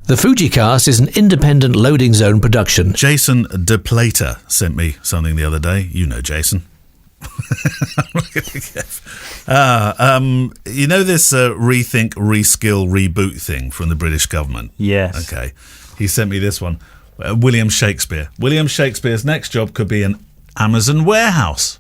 The FujiCast is an independent loading zone production. Jason DePlater sent me something the other day. You know Jason. You know this rethink, reskill, reboot thing from the British government? Yes. Okay. He sent me this one. William Shakespeare. William Shakespeare's next job could be an Amazon warehouse.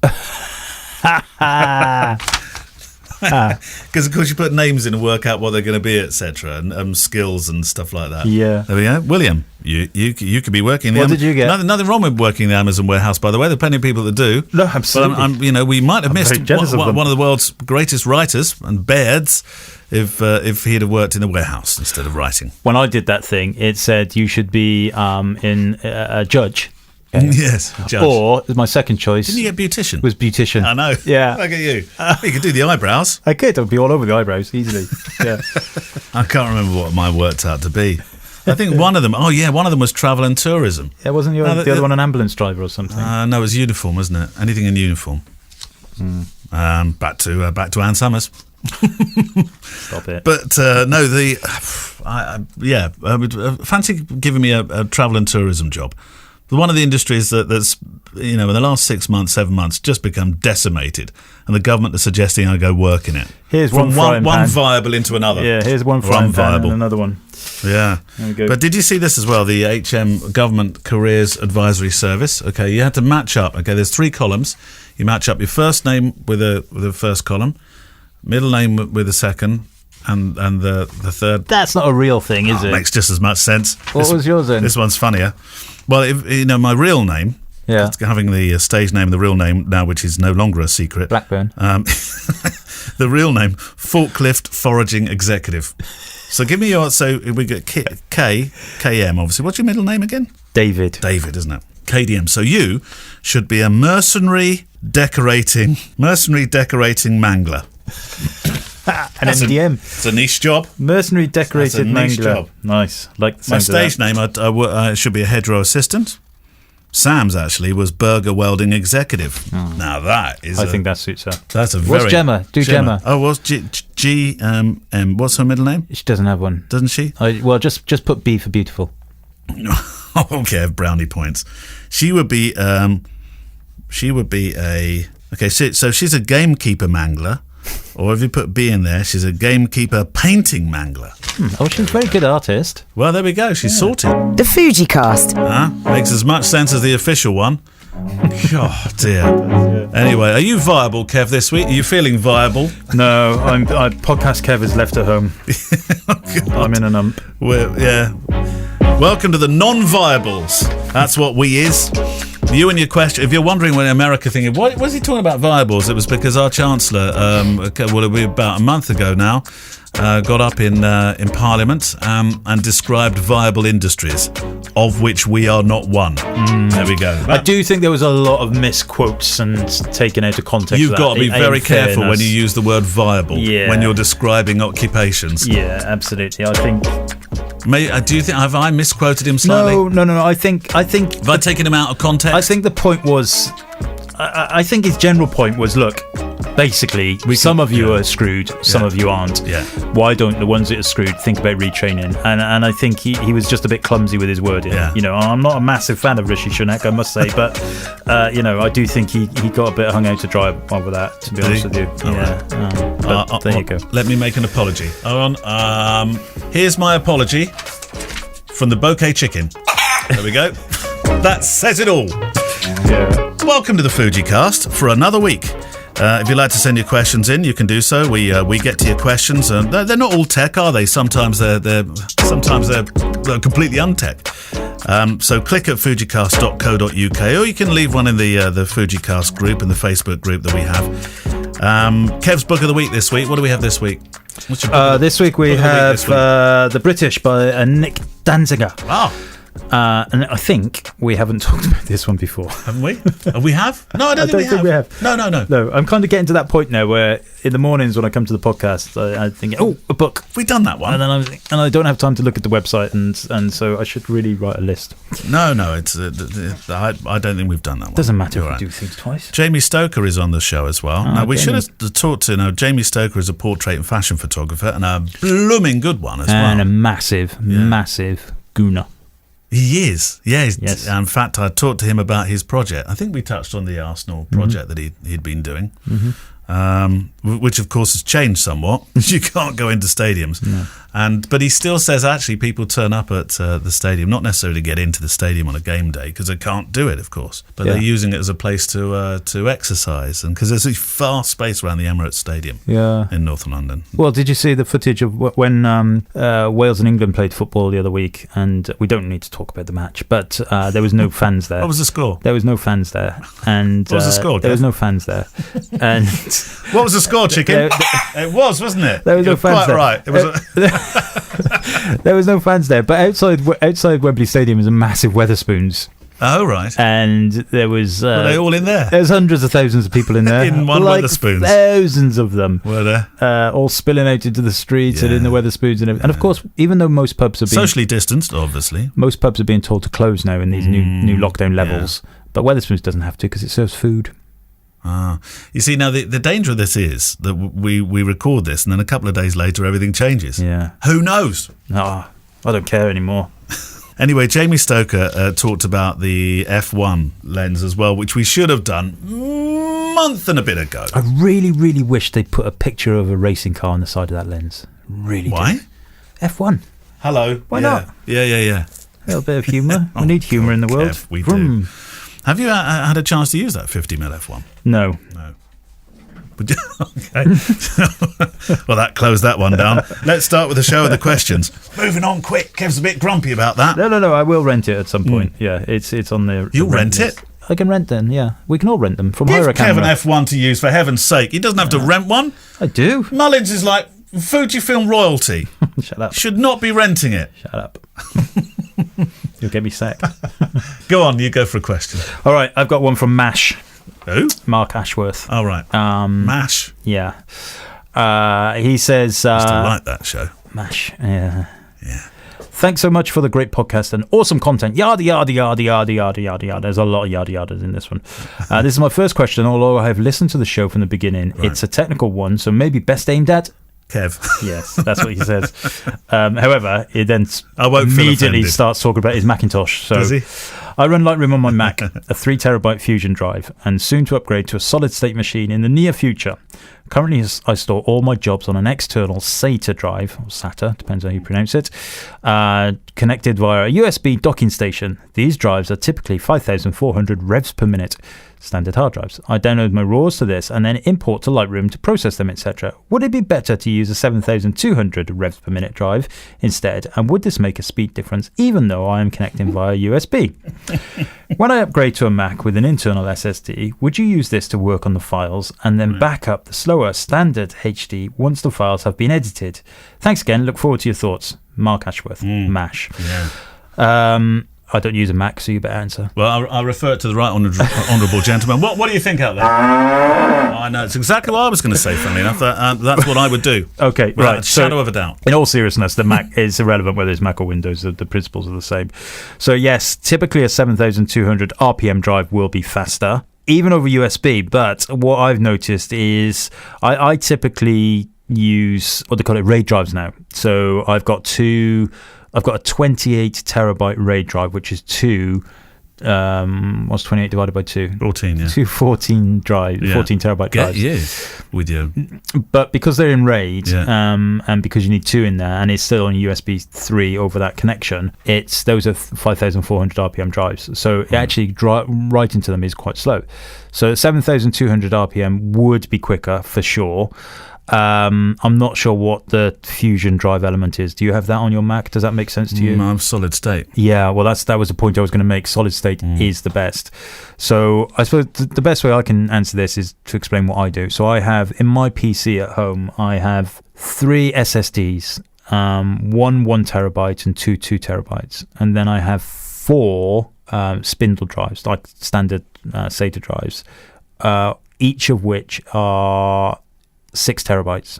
Because of course you put names in and work out what they're going to be, etc., and skills and stuff like that. Yeah. There we go. William, you could be working. What did you get? Nothing wrong with working in the Amazon warehouse, by the way. There are plenty of people that do. No, absolutely. But we might have missed one of the world's greatest writers and Baird's if he'd have worked in a warehouse instead of writing. When I did that thing, it said you should be in a judge. Okay. Yes, judge. Or my second choice. Didn't you get beautician? Was beautician. I know. Yeah. Look at you. You could do the eyebrows. I could. I'd be all over the eyebrows easily. Yeah. I can't remember what mine worked out to be. I think one of them. Oh yeah, one of them was travel and tourism. Yeah, wasn't the other one an ambulance driver or something? No, it was uniform, wasn't it? Anything in uniform. Back to Ann Summers. Stop it. But no, I would fancy giving me a travel and tourism job. One of the industries that's in the last 6 months, 7 months, just become decimated, and the government are suggesting I go work in it. Here's one viable into another. Yeah, here's one frying pan and another one. Yeah. There we go. But did you see this as well? The HM Government Careers Advisory Service. Okay, you had to match up. Okay, there's 3 columns. You match up your first name with the first column, middle name with the second, and the third. That's not a real thing, is it? Makes just as much sense. What was yours then? This one's funnier. Well, my real name, having the stage name and the real name now, which is no longer a secret. Blackburn. The real name, Forklift Foraging Executive. So give me so we get KM, obviously. What's your middle name again? David. David, isn't it? KDM. So you should be a mercenary decorating mangler. An MDM. It's a niche job. Mercenary decorated mangler. Job. Nice. Like the my stage name, I should be a hedgerow assistant. Sam's actually was burger welding executive. Oh. Now that is. I think that suits her. That's a very. What's Gemma? Gemma. Oh, what's G M? What's her middle name? She doesn't have one, doesn't she? Just put B for beautiful. Okay, brownie points. She would be a. Okay, so she's a gamekeeper mangler. Or if you put B in there, she's a gamekeeper painting mangler. Oh, she's a very good artist. Well, there we go. She's sorted. The FujiCast. Makes as much sense as the official one. Oh, dear. Anyway, are you viable, Kev, this week? Are you feeling viable? No, podcast Kev is left at home. I'm in an ump. Welcome to the non-viables. That's what we is. You and your question, if you're wondering when America thinking, what was he talking about viables? It was because our Chancellor, it'll be about a month ago now, got up in Parliament and described viable industries, of which we are not one. There we go. I do think there was a lot of misquotes and taken out of context. You've got to be very careful when you use the word viable when you're describing occupations. Yeah, absolutely. I think... do you think have I misquoted him slightly? No. I think have I taken him out of context? I think the point was, I think his general point was, look, basically, some of you are screwed, some of you aren't. Yeah. Why don't the ones that are screwed think about retraining? And I think he was just a bit clumsy with his wording. Yeah. I'm not a massive fan of Rishi Sunak, I must say, but I do think he got a bit hung out to dry over that. To be honest with you, there you go. Let me make an apology. Here's my apology from the bouquet chicken. There we go. That says it all. Yeah. Welcome to the FujiCast for another week. If you'd like to send your questions in, you can do so. We get to your questions, and they're not all tech, are they? Sometimes they're completely untech. So click at fujicast.co.uk, or you can leave one in the FujiCast group and the Facebook group that we have. Kev's book of the week this week. What do we have this week? This week we have The British by Nick Danziger. Wow. And I think we haven't talked about this one before. Haven't we? We have? No, I don't think we have. No. No, I'm kind of getting to that point now where in the mornings when I come to the podcast, I think, a book. Have we done that one? And then I don't have time to look at the website, and so I should really write a list. No, it's. I don't think we've done that one. Doesn't matter if we do things twice. Jamie Stoker is on the show as well. Now, we should have talked to. Jamie Stoker is a portrait and fashion photographer, and a blooming good one as well. And a massive gooner. He is, yes. In fact, I talked to him about his project. I think we touched on the Arsenal project that he'd been doing, which of course has changed somewhat. You can't go into stadiums, but he still says actually people turn up at the stadium, not necessarily get into the stadium on a game day because they can't do it, of course, but they're using it as a place to exercise, and because there's a vast space around the Emirates Stadium in North London. Well, did you see the footage of when Wales and England played football the other week? And we don't need to talk about the match, but there was no fans there. What was the score? There was no fans there, and what was the score? There was no fans there, and what was the score, chicken? It was, wasn't it? There was no fans there. Right. It was. There was no fans there, but outside Wembley Stadium is a massive Wetherspoons. Oh, right. And there was... were they all in there? There's hundreds of thousands of people in there. In one Wetherspoons? Thousands of them. Were there? All spilling out into the streets and in the Wetherspoons and everything. And of course, even though most pubs are being... Socially distanced, obviously. Most pubs are being told to close now in these new lockdown levels. But Wetherspoons doesn't have to because it serves food. You see, now the danger of this is that we record this and then a couple of days later everything changes. Yeah. Who knows? I don't care anymore. Anyway, Jamie Stoker talked about the f1 lens as well, which we should have done a month and a bit ago. I really, really wish they'd put a picture of a racing car on the side of that lens. Really. Why? Did. F1. Hello. Why not? Yeah. A little bit of humour. We need humour in the world. Kev, we do. Have you had a chance to use that 50mm f1? No. Okay. Well, that closed that one down. Let's start with the show of the questions. Moving on quick. Kev's a bit grumpy about that. No. I will rent it at some point. Yeah, it's on the. You'll rent it? I can rent them. Yeah, we can all rent them from Give Hire a Camera. Kev an F1 to use, for heaven's sake. He doesn't have to rent one. I do. Mullins is like Fujifilm royalty. Shut up. Should not be renting it. Shut up. You'll get me sacked. Go on, you go for a question. All right, I've got one from MASH. Who? Mark Ashworth. All right. MASH. Yeah. He says... I used to like that show. MASH, yeah. Thanks so much for the great podcast and awesome content. Yada, yada, yada, yada, yada, yada, yada. There's a lot of yada, yadas in this one. This is my first question, although I have listened to the show from the beginning. Right. It's a technical one, so maybe best aimed at... Kev. Yes, that's what he says. However, he then immediately starts talking about his Macintosh. So does he? I run Lightroom on my Mac, a 3TB Fusion drive, and soon to upgrade to a solid-state machine in the near future. Currently, I store all my jobs on an external SATA drive, or SATA, depends how you pronounce it, connected via a USB docking station. These drives are typically 5,400 revs per minute, standard hard drives. I download my RAWs to this and then import to Lightroom to process them, etc. Would it be better to use a 7,200 revs per minute drive instead, and would this make a speed difference even though I am connecting via USB? When I upgrade to a Mac with an internal SSD, would you use this to work on the files and then back up the slower standard HD once the files have been edited? Thanks again, look forward to your thoughts. Mark Ashworth, MASH. Yeah. I don't use a Mac, so you better answer. Well, I'll refer it to the right honourable gentleman. What do you think out there? I know, it's exactly what I was going to say, funnily enough. That's what I would do. Okay, right. Shadow of a doubt. In all seriousness, the Mac is irrelevant whether it's Mac or Windows. The principles are the same. So yes, typically a 7,200 RPM drive will be faster, even over USB. But what I've noticed is I typically use what they call it RAID drives now. So I've got a 28 terabyte RAID drive, which is what's 28 divided by 2? 14, yeah. 14 terabyte drives. Yeah, with you. But because they're in RAID, and because you need 2 in there, and it's still on USB 3 over that connection, those are 5,400 RPM drives. So actually writing to them is quite slow. So 7,200 RPM would be quicker for sure. I'm not sure what the Fusion drive element is. Do you have that on your Mac? Does that make sense to you? I'm solid state. Yeah, well, that was the point I was going to make. Solid state is the best. So I suppose the best way I can answer this is to explain what I do. So I have, in my PC at home, I have 3 SSDs one 1 terabyte and two 2 terabytes. And then I have 4 spindle drives, like standard SATA drives, each of which are 6 terabytes.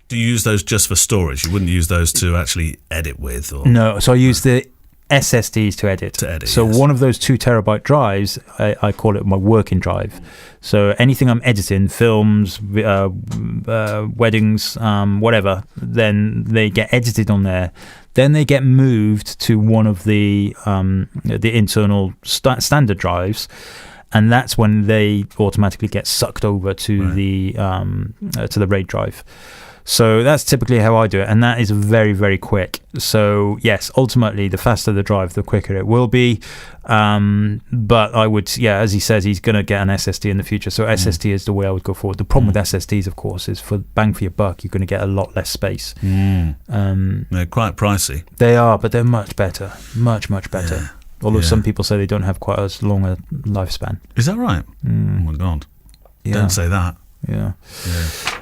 Do you use those just for storage? You wouldn't use those to actually edit with? Or No, so I use the SSDs to edit. So yes. one of those 2 terabyte drives, I call it my working drive. So anything I'm editing, films, weddings, whatever, then they get edited on there. Then they get moved to one of the internal standard drives, and that's when they automatically get sucked over to the RAID drive. So that's typically how I do it, and that is very, very quick. So yes, ultimately, the faster the drive, the quicker it will be. But I would, as he says, he's going to get an SSD in the future. So SSD is the way I would go forward. The problem with SSDs, of course, is for bang for your buck, you're going to get a lot less space. They're quite pricey. They are, but they're much better, much, much better. Yeah. Although some people say they don't have quite as long a lifespan. Is that right? Oh my God! Yeah. Don't say that. Yeah.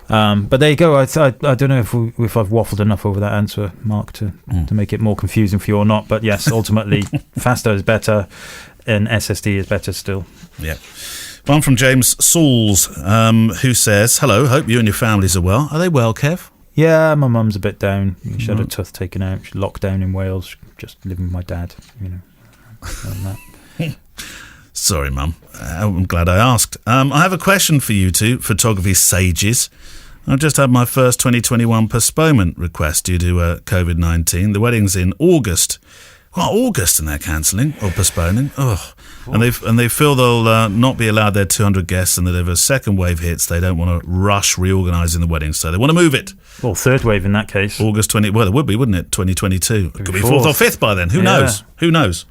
But there you go. I don't know if I've waffled enough over that answer, Mark, to make it more confusing for you or not. But yes, ultimately, faster is better, and SSD is better still. Yeah. One from James Sauls, who says, "Hello, hope you and your families are well. Are they well, Kev?" Yeah, my mum's a bit down. She had a tooth taken out. She's locked down in Wales, just living with my dad. That. Sorry, Mum. I'm glad I asked. I have a question for you two, photography sages. I've just had my first 2021 postponement request due to COVID-19. The wedding's in August. Well, August, and they're cancelling or postponing. Oh, and they feel they'll not be allowed their 200 guests, and that if a second wave hits, they don't want to rush reorganising the wedding, so they want to move it. Well, third wave in that case. August 20. Well, it would be, wouldn't it? 2022. It could be 4th or 5th by then. Who knows? Who knows?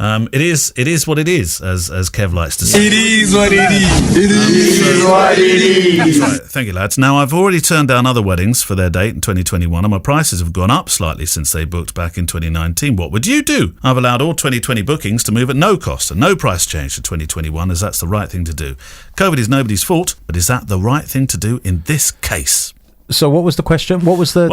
It is what it is, as Kev likes to say. It is what it is. It is what it is. That's right. Thank you, lads. Now, I've already turned down other weddings for their date in 2021, and my prices have gone up slightly since they booked back in 2019. What would you do? I've allowed all 2020 bookings to move at no cost and no price change to 2021, as that's the right thing to do. COVID is nobody's fault, but is that the right thing to do in this case? So what was the question? What was the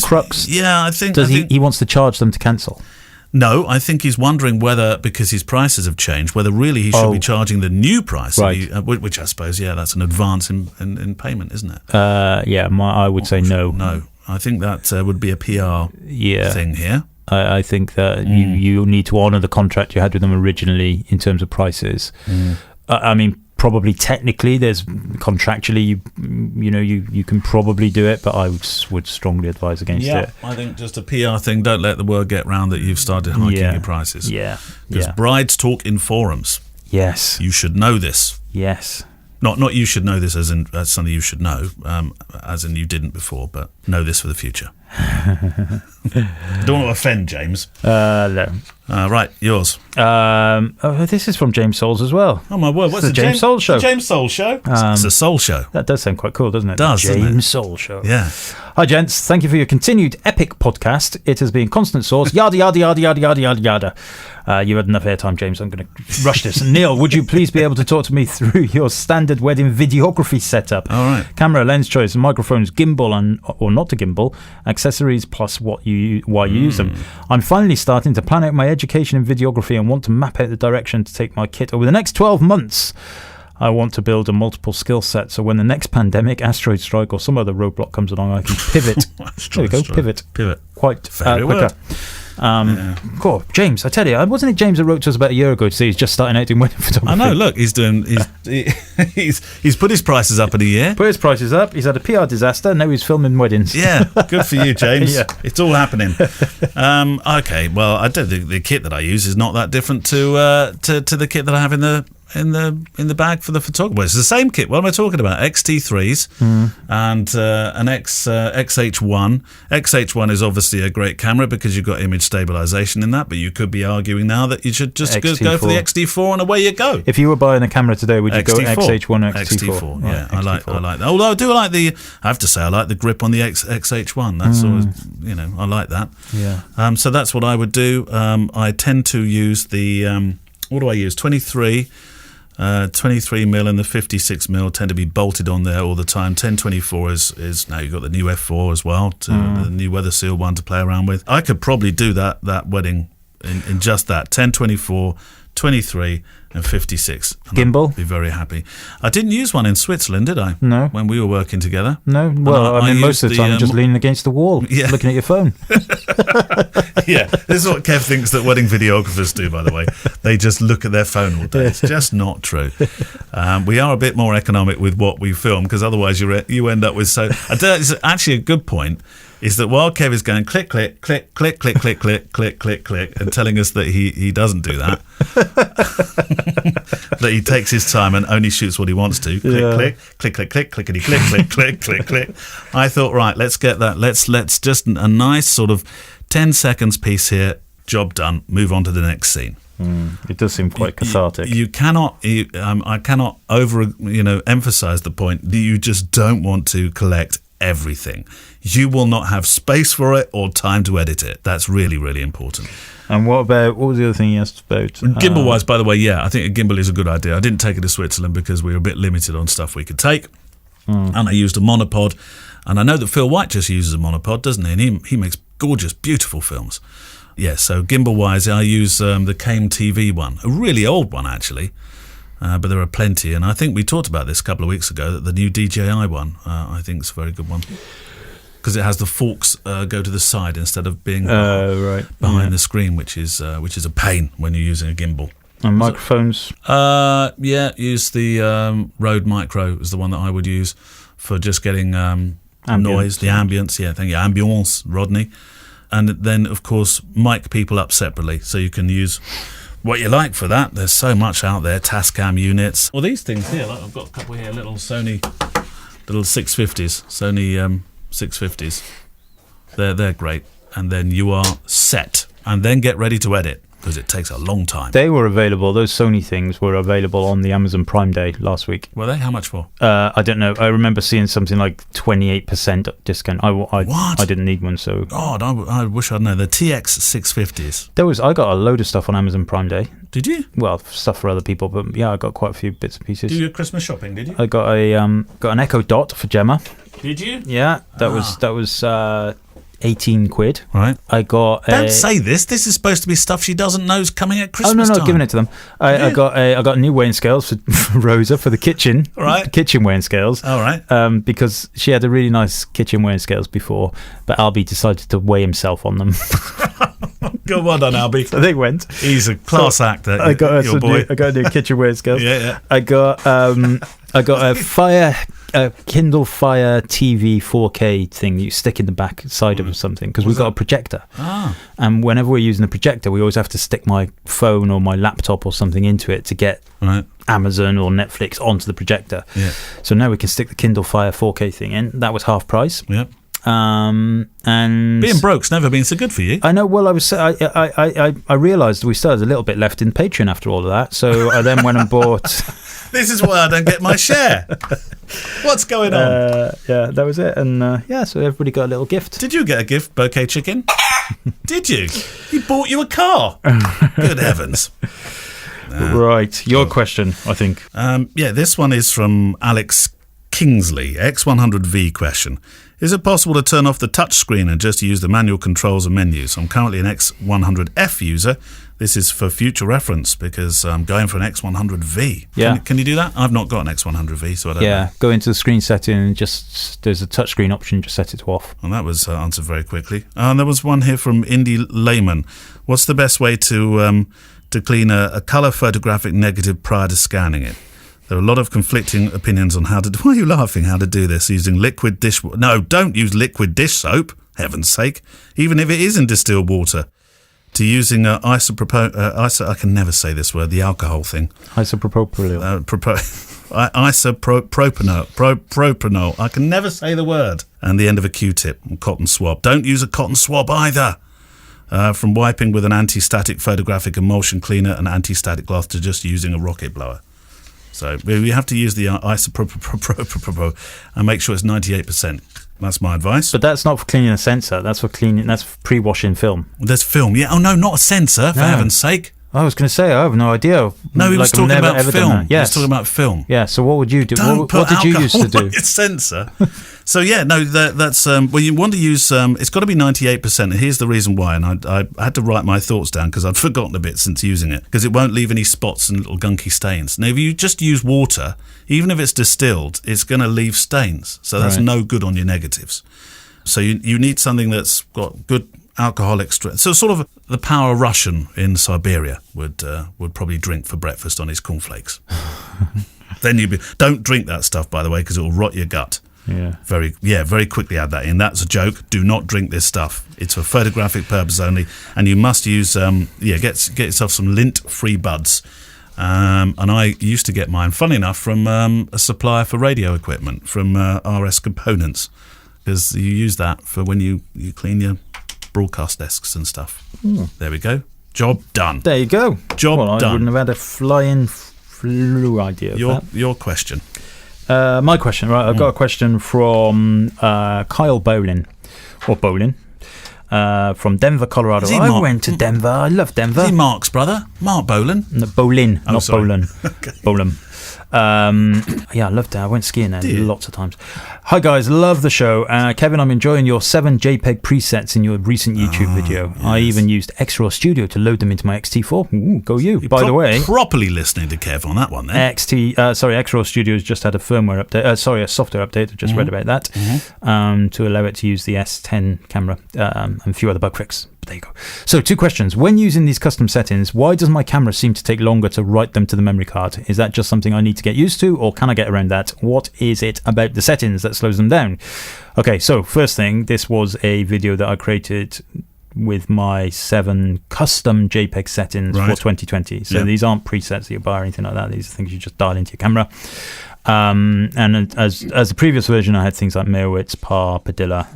crux? Yeah, I think... He wants to charge them to cancel? No, I think he's wondering whether, because his prices have changed, whether really he should be charging the new price, right. Which I suppose, that's an advance in payment, isn't it? I would say no. No, I think that would be a PR thing here. I think that you need to honour the contract you had with them originally in terms of prices. I mean, probably technically, there's contractually, you can probably do it, but I would strongly advise against it. I think just a PR thing. Don't let the word get round that you've started hiking your prices. Yeah, because brides talk in forums. Yes, you should know this. Yes, not you should know this as something you should know, as in you didn't before, but know this for the future. Don't want to offend James. No. Right, yours. This is from James Souls as well. Oh my word! What's the James Souls show? The James Souls show. It's a soul show. That does sound quite cool, doesn't it? James Souls show. Yeah. Hi, gents. Thank you for your continued epic podcast. It has been constant source. Yada yada yada yada yada yada yada. You had enough airtime, James. I'm going to rush this. Neil, would you please be able to talk to me through your standard wedding videography setup? All right. Camera, lens choice, microphones, gimbal, or not a gimbal, accessories, plus why you use them. I'm finally starting to plan out my education in videography and want to map out the direction to take my kit over the next 12 months. I want to build a multiple skill set, so when the next pandemic, asteroid strike, or some other roadblock comes along, I can pivot. There we go, pivot. Quite quicker. Cool. James, I tell you, wasn't it James that wrote to us about a year ago to say he's just starting out doing wedding photography? I know, look, he's put his prices up in a year. Put his prices up, he's had a PR disaster, now he's filming weddings. Yeah, good for you, James. Yeah. It's all happening. Okay, well, I don't think the kit that I use is not that different to the kit that I have in the bag for the photographer. It's the same kit. What am I talking about? XT3s and an XH1. XH1 is obviously a great camera because you've got image stabilization in that, but you could be arguing now that you should just go for the XT4 and away you go. If you were buying a camera today, would you go XH1 or XT4? Yeah, right, XT4. I like that. Although I have to say I like the grip on the XH1. That's always, I like that. Yeah. So that's what I would do. I tend to use the what do I use? 23 23mm and the 56mm tend to be bolted on there all the time. 1024 is now you've got the new f4 as well, the new weather seal one to play around with. I could probably do that wedding in just that 1024, 23 and 56. And Gimbal? I'd be very happy. I didn't use one in Switzerland, did I? No. When we were working together? No. Well, I mean, most of the time you're just leaning against the wall, looking at your phone. Yeah, this is what Kev thinks that wedding videographers do, by the way. They just look at their phone all day. It's just not true. We are a bit more economic with what we film, because otherwise you end up with it's actually a good point, is that while Kev is going click, click, click, click, click, click, click, click, click, click, and telling us that he doesn't do that, that he takes his time and only shoots what he wants to, click, click, click, click, click, clickety, click, click, click, click, click. I thought, right, let's get that. Let's just a nice sort of 10 seconds piece here, job done, move on to the next scene. It does seem quite cathartic. I cannot emphasize the point that you just don't want to collect everything. You will not have space for it or time to edit it. That's really, really important. And what was the other thing you asked about? Gimbal wise, by the way, I think a gimbal is a good idea. I didn't take it to Switzerland because we were a bit limited on stuff we could take. And I used a monopod. And I know that Phil White just uses a monopod, doesn't he? And he makes gorgeous, beautiful films. Yeah, so gimbal wise, I use the Came TV one, a really old one actually. But there are plenty, and I think we talked about this a couple of weeks ago, that the new DJI one, I think is a very good one. Because it has the forks go to the side instead of being behind the screen, which is a pain when you're using a gimbal. And microphones? Use the Rode Micro is the one that I would use for just getting noise, the ambience. Yeah, thank you. Ambience, Rodney. And then, of course, mic people up separately, so you can use what you like for that. There's so much out there, Tascam units. Well, these things here, like I've got a couple here, little 650s, Sony 650s. They're great. And then you are set. And then get ready to edit, because it takes a long time. They were available, those Sony things were available on the Amazon Prime Day last week. Were they? How much for? I don't know. I remember seeing something like 28% discount. I didn't need one, so... God, I wish I'd known. The TX 650s. I got a load of stuff on Amazon Prime Day. Did you? Well, stuff for other people, but yeah, I got quite a few bits and pieces. Do your Christmas shopping, did you? I got an Echo Dot for Gemma. Did you? Yeah, that was 18 quid. Right. I got Don't say this. This is supposed to be stuff she doesn't know is coming at Christmas time. time. Giving it to them. I got new weighing scales for Rosa for the kitchen. Right. Kitchen weighing scales. All right. Because she had a really nice kitchen weighing scales before, but Albie decided to weigh himself on them. Good, well done, Albie. So they went. He's a class actor. I got your boy. I got a new kitchen weighing scales. Yeah. I got a Kindle Fire TV 4K thing you stick in the back side of something, because we've got a projector. And whenever we're using the projector, we always have to stick my phone or my laptop or something into it to get Amazon or Netflix onto the projector. Yeah. So now we can stick the Kindle Fire 4K thing in. That was half price. Yeah. And being broke's never been so good for you. I know. Well, I realised we still had a little bit left in Patreon after all of that, so I then went and bought. This is why I don't get my share. What's going on? Yeah, that was it, and so everybody got a little gift. Did you get a gift, Bouquet Chicken? Did you? He bought you a car. Good heavens. Right, your question, I think. This one is from Alex Kingsley, X100V question. Is it possible to turn off the touch screen and just use the manual controls and menus? I'm currently an X100F user. This is for future reference because I'm going for an X100V. Yeah. Can you do that? I've not got an X100V, so I don't know. Go into the screen setting and there's a touchscreen option, just set it to off. And that was answered very quickly. There was one here from Indy Layman. What's the best way to clean a colour photographic negative prior to scanning it? There are a lot of conflicting opinions on how to... Why are you laughing? How to do this? Using liquid dish... No, don't use liquid dish soap, heaven's sake. Even if it is in distilled water. To using I can never say this word, the alcohol thing. Isopropyl. Propanol. I can never say the word. And the end of a Q-tip and cotton swab. Don't use a cotton swab either. From wiping with an anti-static photographic emulsion cleaner and anti-static cloth to just using a rocket blower. So we have to use the isopropyl and make sure it's 98%. That's my advice. But that's not for cleaning a sensor. That's for cleaning. That's for pre-washing film. There's film. Yeah. Oh no, not a sensor. For heaven's sake. I was going to say, I have no idea. No, he was talking about film. Yes. He was talking about film. Yeah, so what would you do? Don't What did you used to do? It's sensor. So yeah, no, that's well, you want to use. It's got to be 98%. And here's the reason why. And I had to write my thoughts down because I'd forgotten a bit since using it. Because it won't leave any spots and little gunky stains. Now, if you just use water, even if it's distilled, it's going to leave stains. So that's no good on your negatives. So you need something that's got good alcoholic strength. So sort of the power Russian in Siberia would probably drink for breakfast on his cornflakes. Then don't drink that stuff, by the way, because it will rot your gut. Yeah. Very quickly add that in. That's a joke. Do not drink this stuff. It's for photographic purposes only, and you must use get yourself some lint-free buds. And I used to get mine, funny enough, from a supplier for radio equipment from RS Components, because you use that for when you clean your broadcast desks and stuff. There we go. Job done. There you go. Job done. I wouldn't have had a flying flu idea of that. Your question. My question, right? I've got a question from Kyle Bolin, from Denver, Colorado. I went to Denver. I love Denver. Is he Mark's brother? Mark Bolin? No, Bolin, not sorry. Bolin. Okay. Bolin. Yeah, I loved it. I went skiing there lots of times. Hi guys, love the show. Kevin, I'm enjoying your 7 JPEG presets in your recent YouTube video. Yes. I even used X-Raw Studio to load them into my XT4. Ooh, go you. By the way, properly listening to Kev on that one then. X-Raw Studio has just had a firmware update. A software update. I just read about that to allow it to use the S10 camera and a few other bug fixes. There you go. So 2 questions. When using these custom settings, why does my camera seem to take longer to write them to the memory card? Is that just something I need to get used to, or can I get around that? What is it about the settings that slows them down? Okay, so first thing, this was a video that I created with my 7 custom JPEG settings for 2020. So these aren't presets that you buy or anything like that. These are things you just dial into your camera. And as the previous version, I had things like Meowitz, Par, Padilla.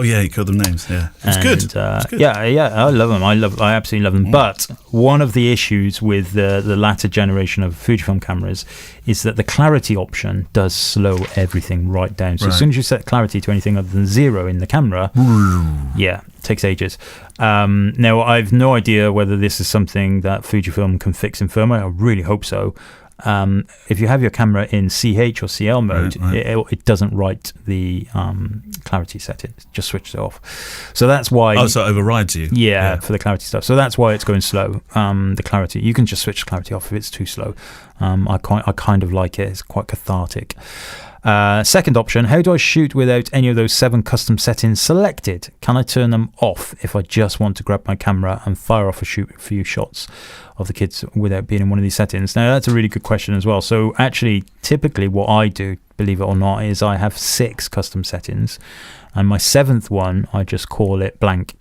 You called them names. Yeah, it's good. It's good. Yeah, I love them. I absolutely love them. But one of the issues with the latter generation of Fujifilm cameras is that the clarity option does slow everything right down. So as soon as you set clarity to anything other than 0 in the camera, it takes ages. Now, I've no idea whether this is something that Fujifilm can fix in firmware. I really hope so. If you have your camera in CH or CL mode, it doesn't write the clarity setting. It just switches it off. So that's why. So it overrides you. Yeah, for the clarity stuff. So that's why it's going slow. The clarity, you can just switch the clarity off if it's too slow. I kind of like it. It's quite cathartic. Second option, how do I shoot without any of those 7 custom settings selected? Can I turn them off if I just want to grab my camera and fire off a few shots of the kids without being in one of these settings? Now, that's a really good question as well. So actually, typically what I do, believe it or not, is I have 6 custom settings, and my 7th one, I just call it blank,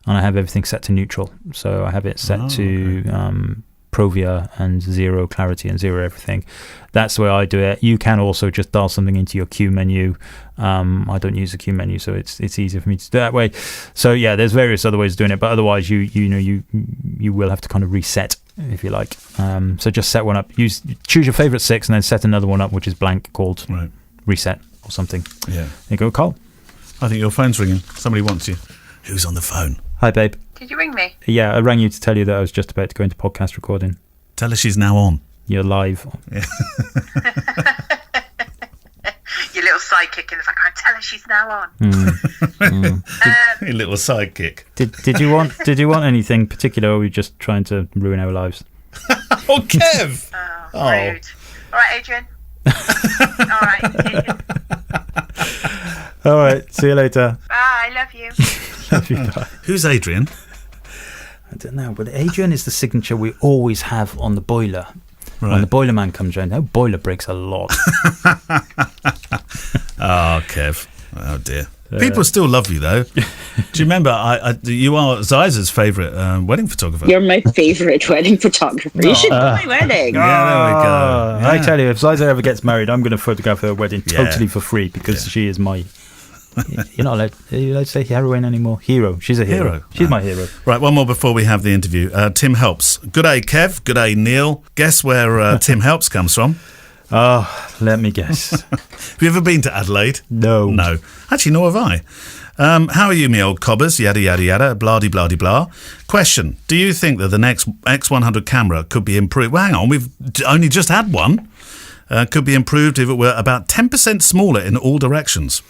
and I have everything set to neutral. So I have it set to Provia and 0 clarity and 0 everything. That's the way I do it. You can also just dial something into your Q menu. I don't use the Q menu, so it's easier for me to do that way. So yeah, there's various other ways of doing it, but otherwise you will have to kind of reset if you like. So just set one up. Choose your favorite 6 and then set another one up which is blank, called reset or something. Yeah. There you go, Carl. I think your phone's ringing. Somebody wants you. Who's on the phone? Hi, babe. Did you ring me? Yeah, I rang you to tell you that I was just about to go into podcast recording. Tell her she's now on. You're live. Yeah. Your little sidekick in the background. Tell her she's now on. Your little sidekick. Did you want anything particular, or were you just trying to ruin our lives? Oh, Kev! Rude. All right, Adrian. All right. All right. See you later. Bye. I love you. Love you. Bye. Who's Adrian? I don't know, but Adrian is the signature we always have on the boiler. Right. When the boiler man comes around, that boiler breaks a lot. Oh, Kev. Oh, dear. People still love you, though. Do you remember, you are Ziza's favourite wedding photographer. You're my favourite wedding photographer. You should do my wedding. Yeah, there we go. Yeah. I tell you, if Ziza ever gets married, I'm going to photograph her wedding totally for free, because she is my... You're not allowed to say heroine anymore. Hero. She's a hero. She's my hero. Right, one more before we have the interview. Tim Helps. Good day, Kev. Good day, Neil. Guess where Tim Helps comes from? Oh, let me guess. Have you ever been to Adelaide? No. Actually, nor have I. How are you, me old cobbers? Yada, yada, yada, blah-de-blah-de-blah. Question, do you think that the next X100 camera could be improved? Well, hang on, we've only just had one. Could be improved if it were about 10% smaller in all directions.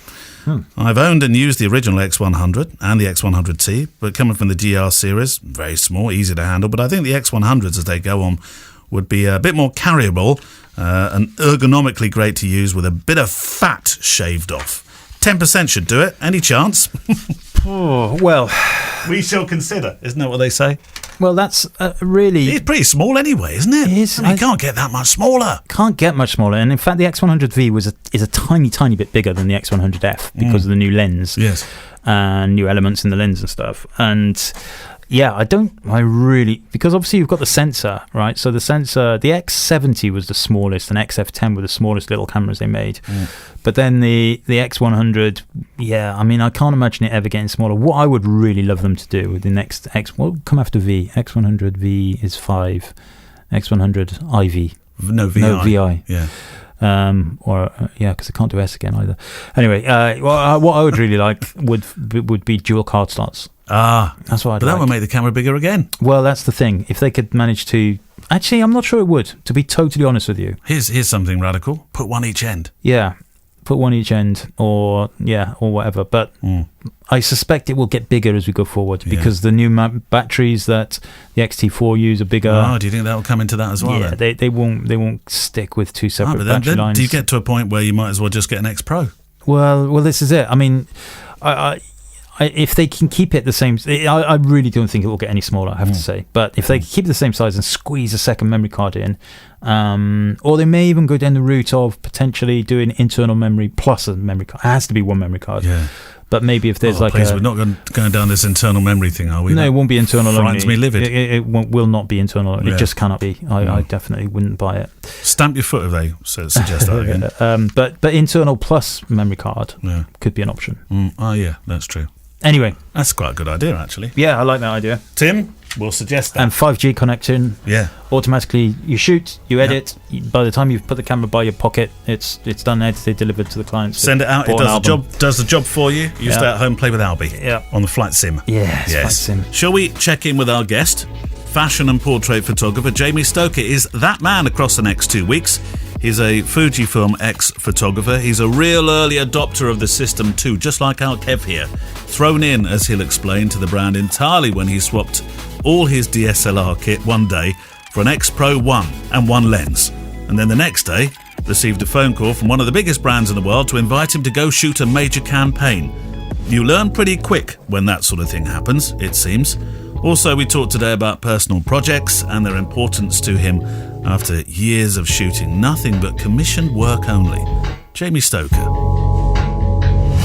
I've owned and used the original X100 and the X100T, but coming from the GR series, very small, easy to handle. But I think the X100s, as they go on, would be a bit more carryable and ergonomically great to use with a bit of fat shaved off. 10% should do it. Any chance? Oh, well, we shall consider. Isn't that what they say? well, that's really... It's pretty small anyway, isn't it? It is. I mean, you can't get that much smaller. Can't get much smaller. And in fact, the X100V is a tiny, tiny bit bigger than the X100F because of the new lens. Yes. And new elements in the lens and stuff. And yeah, because obviously you've got the sensor, right? So the sensor, the X70 was the smallest and XF10 were the smallest little cameras they made. But then the X100, yeah, I mean, I can't imagine it ever getting smaller. What I would really love them to do with the next what will come after V? X100V is 5. X100 IV. No, VI. No, VI. Yeah. Because I can't do S again either. Anyway, what I would really like would be dual card slots. That's what I'd like. But that would make the camera bigger again. Well, that's the thing. If they could manage to... Actually, I'm not sure it would, to be totally honest with you. Here's something radical. Put one each end. Yeah, put one each end or whatever. But I suspect it will get bigger as we go forward because the new batteries that the XT4 use are bigger. Oh, do you think that will come into that as well? Yeah, then? they won't stick with two separate battery then lines. Do you get to a point where you might as well just get an X Pro? Well, this is it. I mean, if they can keep it the same, I really don't think it will get any smaller, I have to say. But if they keep it the same size and squeeze a second memory card in, or they may even go down the route of potentially doing internal memory plus a memory card. It has to be one memory card. Yeah. But maybe if there's we're not going down this internal memory thing, are we? No, it won't be internal only. Frightens me livid. It will not be internal only. It just cannot be. I definitely wouldn't buy it. Stamp your foot if they suggest that again. But internal plus memory card could be an option. Oh, yeah, that's true. Anyway. That's quite a good idea, actually. Yeah, I like that idea. Tim, we'll suggest that. And 5G connection. Yeah. Automatically, you shoot, you edit. By the time you've put the camera by your pocket, it's done, edited, delivered to the client. Send it out. It does the job for you. You stay at home, play with Albie. Yeah. On the flight sim. Yes. Flight sim. Shall we check in with our guest? Fashion and portrait photographer Jamie Stoker is that man across the next 2 weeks. He's a Fujifilm ex-photographer. He's a real early adopter of the system too, just like our Kev here. Thrown in, as he'll explain, to the brand entirely when he swapped all his DSLR kit one day for an X Pro 1 and one lens. And then the next day, received a phone call from one of the biggest brands in the world to invite him to go shoot a major campaign. You learn pretty quick when that sort of thing happens, it seems. Also, we talked today about personal projects and their importance to him after years of shooting nothing but commissioned work only. Jamie Stoker.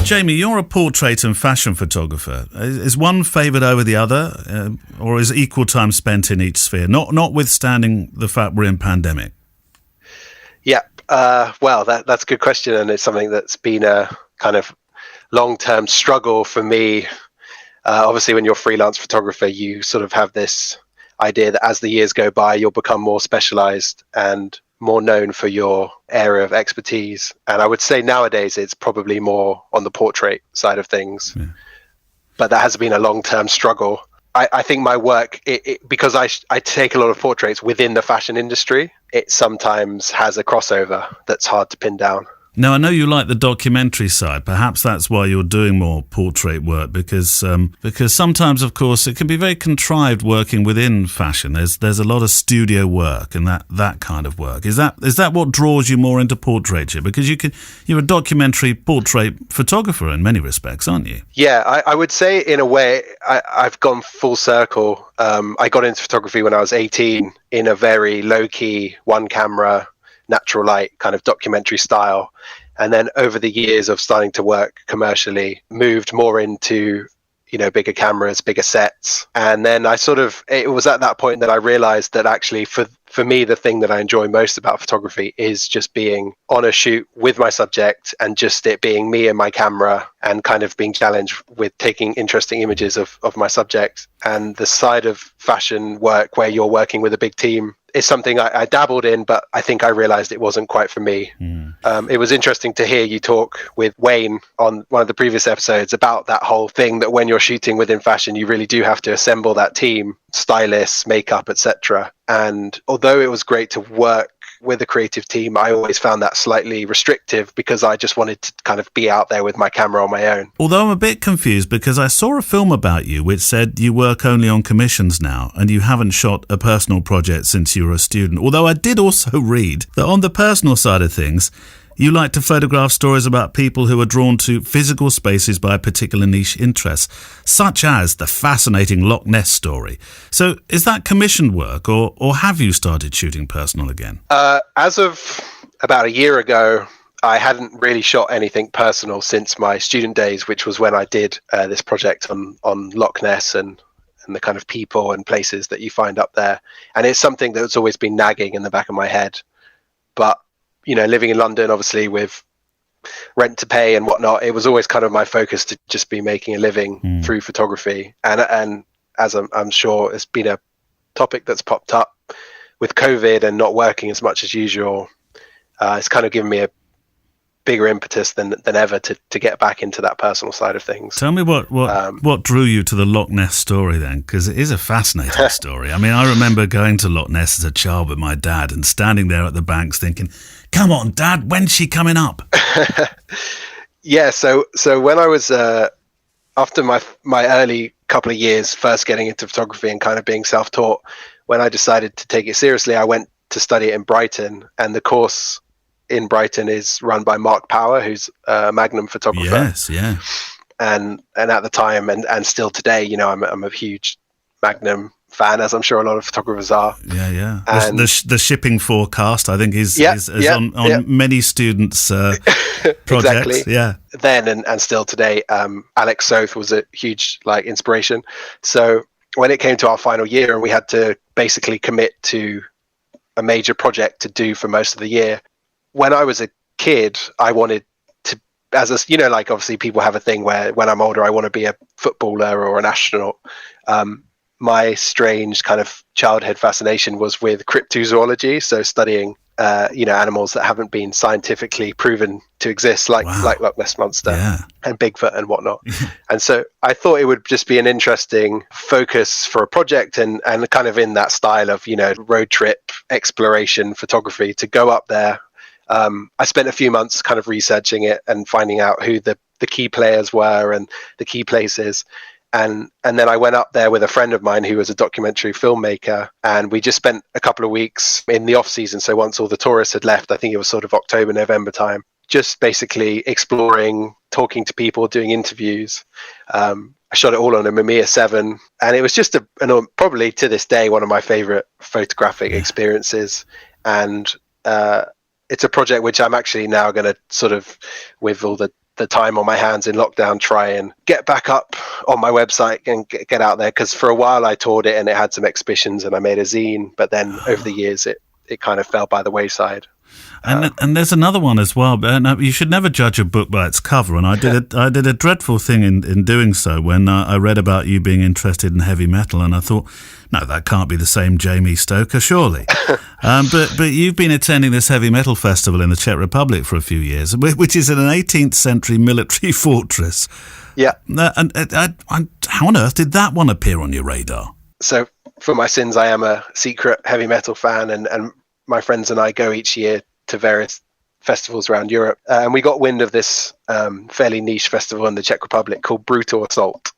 Jamie, you're a portrait and fashion photographer. Is one favoured over the other, or is equal time spent in each sphere, notwithstanding the fact we're in pandemic? Yeah, well, that's a good question, and it's something that's been a kind of long-term struggle for me. Obviously, when you're a freelance photographer, you sort of have this idea that as the years go by, you'll become more specialized and more known for your area of expertise. And I would say nowadays it's probably more on the portrait side of things. Yeah. But that has been a long-term struggle. I think my work, because I take a lot of portraits within the fashion industry, it sometimes has a crossover that's hard to pin down. Now, I know you like the documentary side. Perhaps that's why you're doing more portrait work, because sometimes, of course, it can be very contrived working within fashion. There's a lot of studio work and that kind of work. Is that what draws you more into portraiture? Because you're a documentary portrait photographer in many respects, aren't you? Yeah, I would say in a way I've gone full circle. I got into photography when I was 18 in a very low-key, one-camera, natural light kind of documentary style, and then over the years of starting to work commercially, moved more into bigger cameras, bigger sets. And then it was at that point that I realized that actually for for me, the thing that I enjoy most about photography is just being on a shoot with my subject and just it being me and my camera and kind of being challenged with taking interesting images of my subject. And the side of fashion work where you're working with a big team is something I dabbled in, but I think I realized it wasn't quite for me. It was interesting to hear you talk with Wayne on one of the previous episodes about that whole thing that when you're shooting within fashion, you really do have to assemble that team, stylists, makeup, etc. And although it was great to work with a creative team, I always found that slightly restrictive because I just wanted to kind of be out there with my camera on my own. Although I'm a bit confused because I saw a film about you which said you work only on commissions now and you haven't shot a personal project since you were a student. Although I did also read that on the personal side of things, you like to photograph stories about people who are drawn to physical spaces by a particular niche interest, such as the fascinating Loch Ness story. So is that commissioned work or have you started shooting personal again? As of about a year ago, I hadn't really shot anything personal since my student days, which was when I did this project on Loch Ness and the kind of people and places that you find up there. And it's something that's always been nagging in the back of my head. But you know, living in London, obviously with rent to pay and whatnot, it was always kind of my focus to just be making a living through photography. And as I'm sure it's been a topic that's popped up with COVID and not working as much as usual, it's kind of given me a bigger impetus than ever to get back into that personal side of things. Tell me what drew you to the Loch Ness story then, because it is a fascinating story. I mean, I remember going to Loch Ness as a child with my dad and standing there at the banks thinking, come on, Dad, when's she coming up? Yeah, so when I was, after my early couple of years first getting into photography and kind of being self-taught, when I decided to take it seriously, I went to study it in Brighton, and the course in Brighton is run by Mark Power, who's a Magnum photographer. Yes, yeah. And at the time and still today, you know, I'm a huge Magnum fan, as I'm sure a lot of photographers are. Yeah. And the shipping forecast, I think, is on many students' projects. Exactly. Yeah. Then and still today, Alex Soth was a huge inspiration. So when it came to our final year and we had to basically commit to a major project to do for most of the year, when I was a kid, I wanted to, obviously people have a thing where when I'm older, I want to be a footballer or an astronaut. My strange kind of childhood fascination was with cryptozoology, so studying, animals that haven't been scientifically proven to exist, like Loch Ness Monster and Bigfoot and whatnot. And so I thought it would just be an interesting focus for a project and kind of in that style of, road trip exploration photography to go up there. I spent a few months kind of researching it and finding out who the key players were and the key places. And then I went up there with a friend of mine who was a documentary filmmaker, and we just spent a couple of weeks in the off season. So once all the tourists had left, I think it was sort of October, November time, just basically exploring, talking to people, doing interviews. I shot it all on a Mamiya 7, and it was just probably to this day one of my favorite photographic experiences. And it's a project which I'm actually now going to sort of, with all the time on my hands in lockdown, try and get back up on my website and get out there, because for a while I toured it and it had some exhibitions and I made a zine, but then over the years it kind of fell by the wayside. And there's another one as well. You should never judge a book by its cover. And I did a dreadful thing in doing so when I read about you being interested in heavy metal, and I thought, no, that can't be the same Jamie Stoker, surely. But you've been attending this heavy metal festival in the Czech Republic for a few years, which is in an 18th century military fortress. Yeah. And how on earth did that one appear on your radar? So for my sins, I am a secret heavy metal fan, and my friends and I go each year to various festivals around Europe. And we got wind of this fairly niche festival in the Czech Republic called Brutal Assault.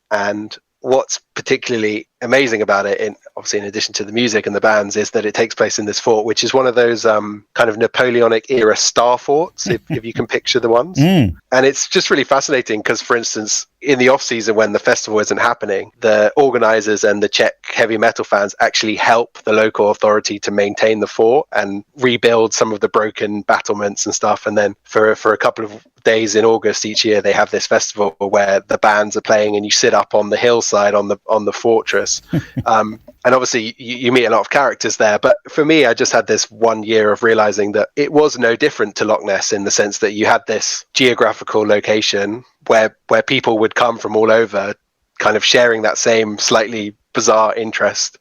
And what's particularly amazing about it, obviously in addition to the music and the bands, is that it takes place in this fort, which is one of those kind of Napoleonic era star forts, if you can picture the ones. And it's just really fascinating because, for instance, in the off season when the festival isn't happening, the organizers and the Czech heavy metal fans actually help the local authority to maintain the fort and rebuild some of the broken battlements and stuff. And then for a couple of days in August each year, they have this festival where the bands are playing and you sit up on the hillside on on the Fortress. And obviously you meet a lot of characters there, but for me, I just had this 1 year of realizing that it was no different to Loch Ness in the sense that you had this geographical location where people would come from all over, kind of sharing that same slightly bizarre interest.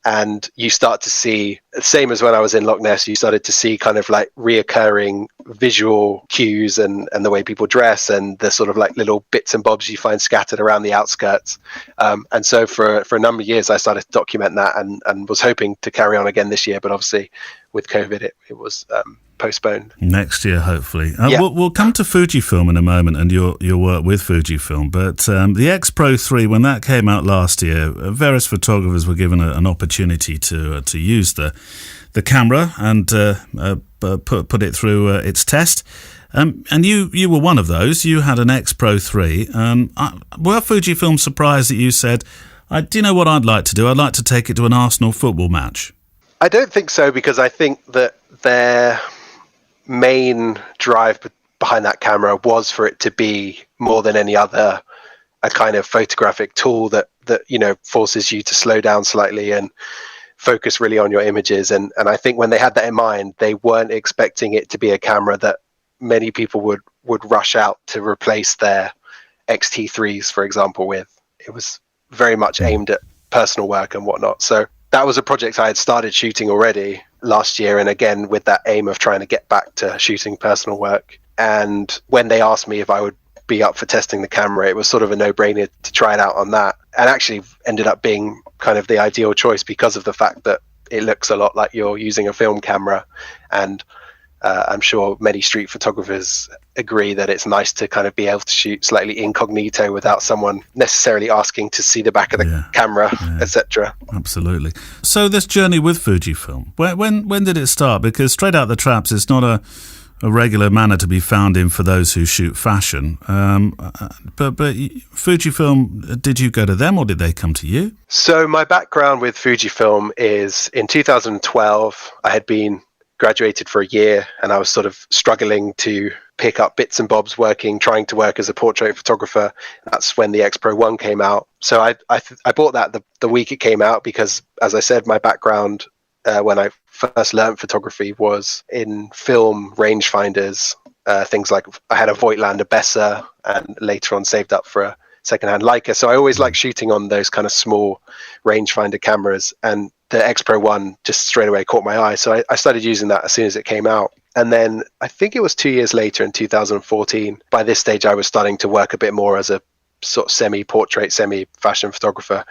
And you start to see, same as when I was in Loch Ness, you started to see kind of like reoccurring visual cues and the way people dress and the sort of like little bits and bobs you find scattered around the outskirts. And so for a number of years, I started to document that and was hoping to carry on again this year. But obviously with COVID, it was postponed. Next year, hopefully. Yeah. We'll come to Fujifilm in a moment and your work with Fujifilm. But the X Pro 3, when that came out last year, various photographers were given an opportunity to use the camera and put it through its test. And you were one of those. You had an X Pro 3. Were Fujifilm surprised that you said, do you know what I'd like to do? I'd like to take it to an Arsenal football match. I don't think so, because I think that their main drive behind that camera was for it to be more than any other a kind of photographic tool that forces you to slow down slightly and focus really on your images. And I think when they had that in mind, they weren't expecting it to be a camera that many people would rush out to replace their XT3s, for example, with. It was very much aimed at personal work and whatnot. So that was a project I had started shooting already last year, and again with that aim of trying to get back to shooting personal work. And when they asked me if I would be up for testing the camera, it was sort of a no-brainer to try it out on that, and actually ended up being kind of the ideal choice because of the fact that it looks a lot like you're using a film camera. And I'm sure many street photographers agree that it's nice to kind of be able to shoot slightly incognito without someone necessarily asking to see the back of the camera, etc. Absolutely. So this journey with Fujifilm, when did it start? Because straight out the traps, it's not a regular manner to be found in for those who shoot fashion. But Fujifilm, did you go to them or did they come to you? So my background with Fujifilm is in 2012, I had been graduated for a year and I was sort of struggling to pick up bits and bobs trying to work as a portrait photographer. That's when the X Pro 1 came out. So I bought that the week it came out because, as I said, my background when I first learned photography was in film rangefinders, things like I had a Voigtlander Besser and later on saved up for a secondhand Leica. So I always liked shooting on those kind of small rangefinder cameras, and the X Pro 1 just straight away caught my eye. So I started using that as soon as it came out. And then I think it was 2 years later in 2014. By this stage, I was starting to work a bit more as a sort of semi-portrait, semi-fashion photographer.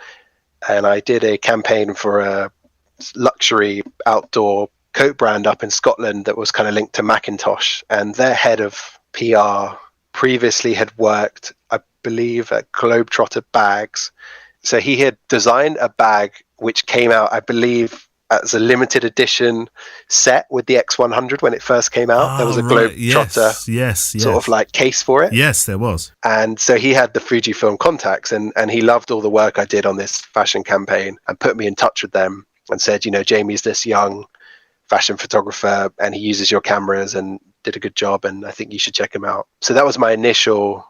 And I did a campaign for a luxury outdoor coat brand up in Scotland that was kind of linked to Macintosh. And their head of PR previously had worked, I believe, at Globetrotter Bags. So he had designed a bag which came out, I believe, as a limited edition set with the X100 when it first came out. There was a Globetrotter yes. sort of like case for it. Yes, there was. And so he had the Fujifilm contacts and he loved all the work I did on this fashion campaign and put me in touch with them and said, Jamie's this young fashion photographer and he uses your cameras and did a good job and I think you should check him out. So that was my initial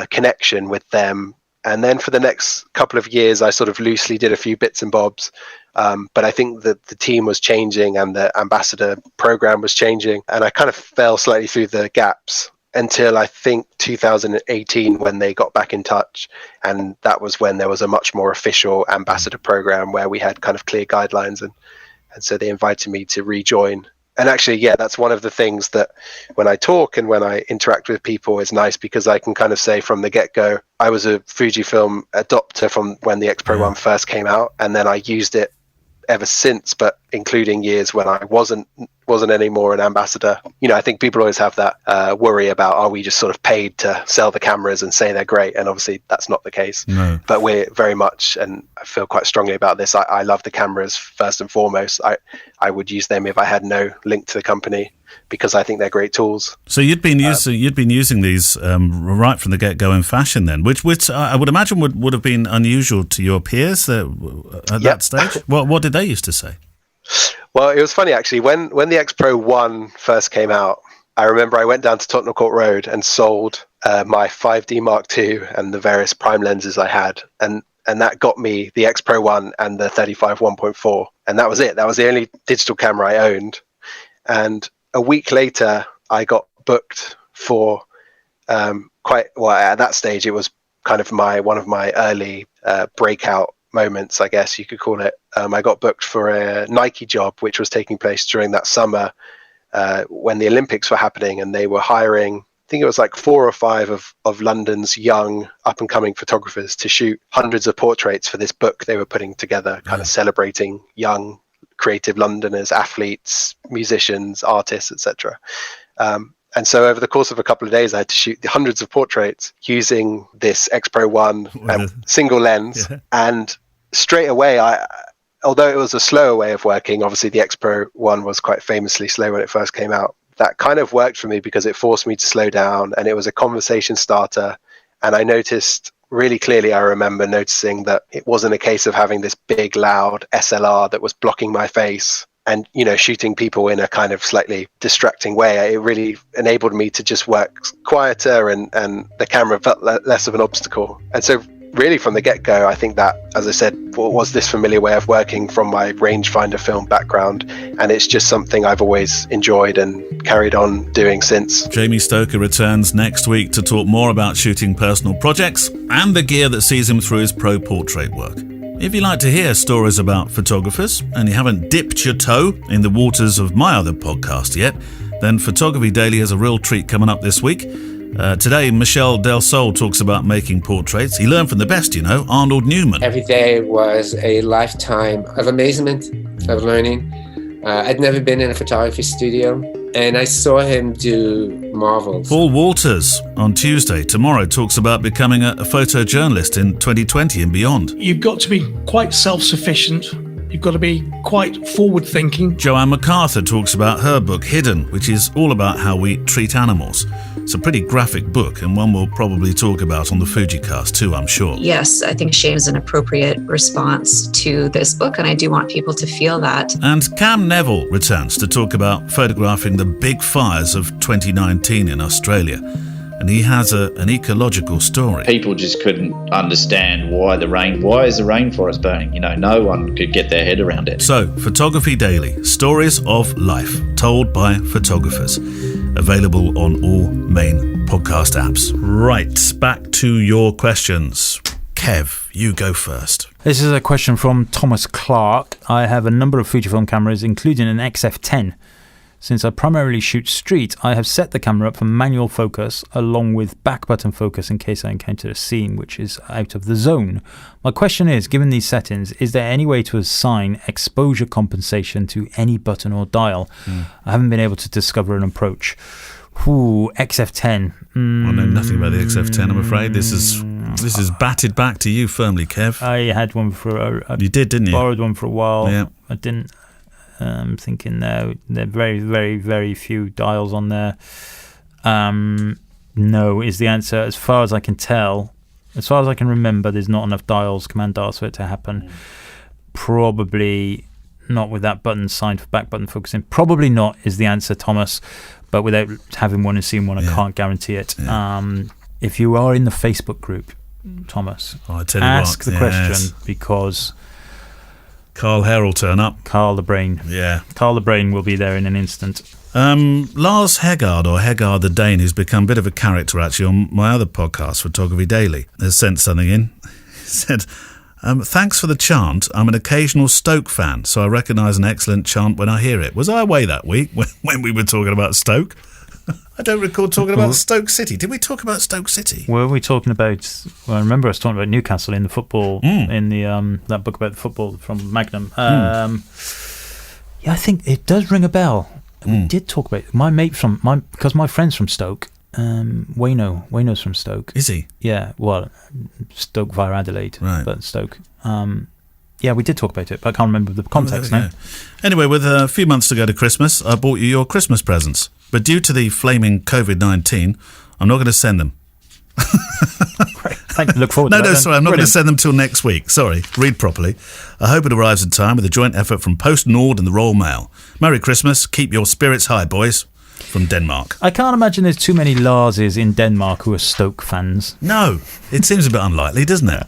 connection with them. And then for the next couple of years, I sort of loosely did a few bits and bobs. But I think that the team was changing and the ambassador program was changing. And I kind of fell slightly through the gaps until I think 2018 when they got back in touch. And that was when there was a much more official ambassador program where we had kind of clear guidelines. And so they invited me to rejoin. And actually, that's one of the things that when I talk and when I interact with people is nice because I can kind of say from the get-go, I was a Fujifilm adopter from when the X Pro 1 first came out. And then I used it ever since, but including years when I wasn't anymore an ambassador. I think people always have that worry about, are we just sort of paid to sell the cameras and say they're great? And obviously that's not the case. No. But we're very much, and I feel quite strongly about this, I love the cameras first and foremost. I would use them if I had no link to the company because I think they're great tools. So you'd been using these right from the get-go in fashion then, which I would imagine would have been unusual to your peers at that stage. What did they used to say? Well, it was funny actually. When the X Pro 1 first came out, I remember I went down to Tottenham Court Road and sold my 5D Mark II and the various prime lenses I had. And and that got me the X Pro 1 and the 35 1.4, and that was it. That was the only digital camera I owned. And a week later, I got booked for at that stage, it was kind of one of my early breakout moments, I guess you could call it. I got booked for a Nike job, which was taking place during that summer when the Olympics were happening, and they were hiring, I think it was like 4 or 5 of London's young up and coming photographers to shoot hundreds of portraits for this book they were putting together, kind of celebrating young creative Londoners, athletes, musicians, artists, etc. And so over the course of a couple of days, I had to shoot hundreds of portraits using this X Pro 1 single lens. Yeah. And straight away, although it was a slower way of working, obviously the X Pro 1 was quite famously slow when it first came out. That kind of worked for me because it forced me to slow down, and it was a conversation starter. And I noticed really clearly, I remember noticing that it wasn't a case of having this big, loud SLR that was blocking my face and, shooting people in a kind of slightly distracting way. It really enabled me to just work quieter, and the camera felt less of an obstacle. And so really from the get-go, I think that, as I said, was this familiar way of working from my rangefinder film background, and it's just something I've always enjoyed and carried on doing since. Jamie Stoker returns next week to talk more about shooting personal projects and the gear that sees him through his pro portrait work. If you like to hear stories about photographers and you haven't dipped your toe in the waters of my other podcast yet, then Photography Daily has a real treat coming up this week. Today, Michel Del Sol talks about making portraits. He learned from the best, Arnold Newman. Every day was a lifetime of amazement, of learning. I'd never been in a photography studio, and I saw him do marvels. Paul Walters, on Tuesday, tomorrow, talks about becoming a photojournalist in 2020 and beyond. You've got to be quite self-sufficient. You've got to be quite forward-thinking. Joanne MacArthur talks about her book, Hidden, which is all about how we treat animals. It's a pretty graphic book, and one we'll probably talk about on the FujiCast too, I'm sure. Yes, I think shame is an appropriate response to this book, and I do want people to feel that. And Cam Neville returns to talk about photographing the big fires of 2019 in Australia. And he has an ecological story. People just couldn't understand why is the rainforest burning? No one could get their head around it. So, Photography Daily, stories of life told by photographers. Available on all main podcast apps. Right, back to your questions. Kev, you go first. This is a question from Thomas Clark. I have a number of Fujifilm cameras, including an XF10. Since I primarily shoot street, I have set the camera up for manual focus along with back button focus in case I encounter a scene which is out of the zone. My question is, given these settings, is there any way to assign exposure compensation to any button or dial? I haven't been able to discover an approach. XF10. I know nothing about the XF10, I'm afraid. This is batted back to you firmly, Kev. I had one for you did, didn't you? Borrowed one for a while. Yeah. I didn't. I'm thinking now there are very, very, very few dials on there. No is the answer. As far as I can tell, as far as I can remember, there's not enough command dials for it to happen. Probably not with that button signed for back button focusing. Probably not is the answer, Thomas. But without having one and seeing one, I can't guarantee it. Yeah. If you are in the Facebook group, Thomas, ask the question because Carl Hare will turn up. Carl the Brain. Yeah. Carl the Brain will be there in an instant. Lars Hegard, or Hegard the Dane, who's become a bit of a character actually on my other podcast, Photography Daily, has sent something in. He said, thanks for the chant. I'm an occasional Stoke fan, so I recognise an excellent chant when I hear it. Was I away that week when we were talking about Stoke? I don't recall talking about Stoke City. Did we talk about Stoke City? Were we talking about... Well, I remember us talking about Newcastle in the football, in the that book about the football from Magnum. Yeah, I think it does ring a bell. We did talk about it. My mate because my friend's from Stoke, Wayno's from Stoke. Is he? Yeah, well, Stoke via Adelaide, right. But Stoke. Yeah, we did talk about it, but I can't remember the context now. Anyway, with a few months to go to Christmas, I bought you your Christmas presents. But due to the flaming COVID-19, I'm not going to send them. Great. Thank you. Look forward to that. No, sorry, I'm not going to send them till next week. Sorry, read properly. I hope it arrives in time with a joint effort from Post Nord and the Royal Mail. Merry Christmas. Keep your spirits high, boys. From Denmark. I can't imagine there's too many Larses in Denmark who are Stoke fans. No, it seems a bit unlikely, doesn't it?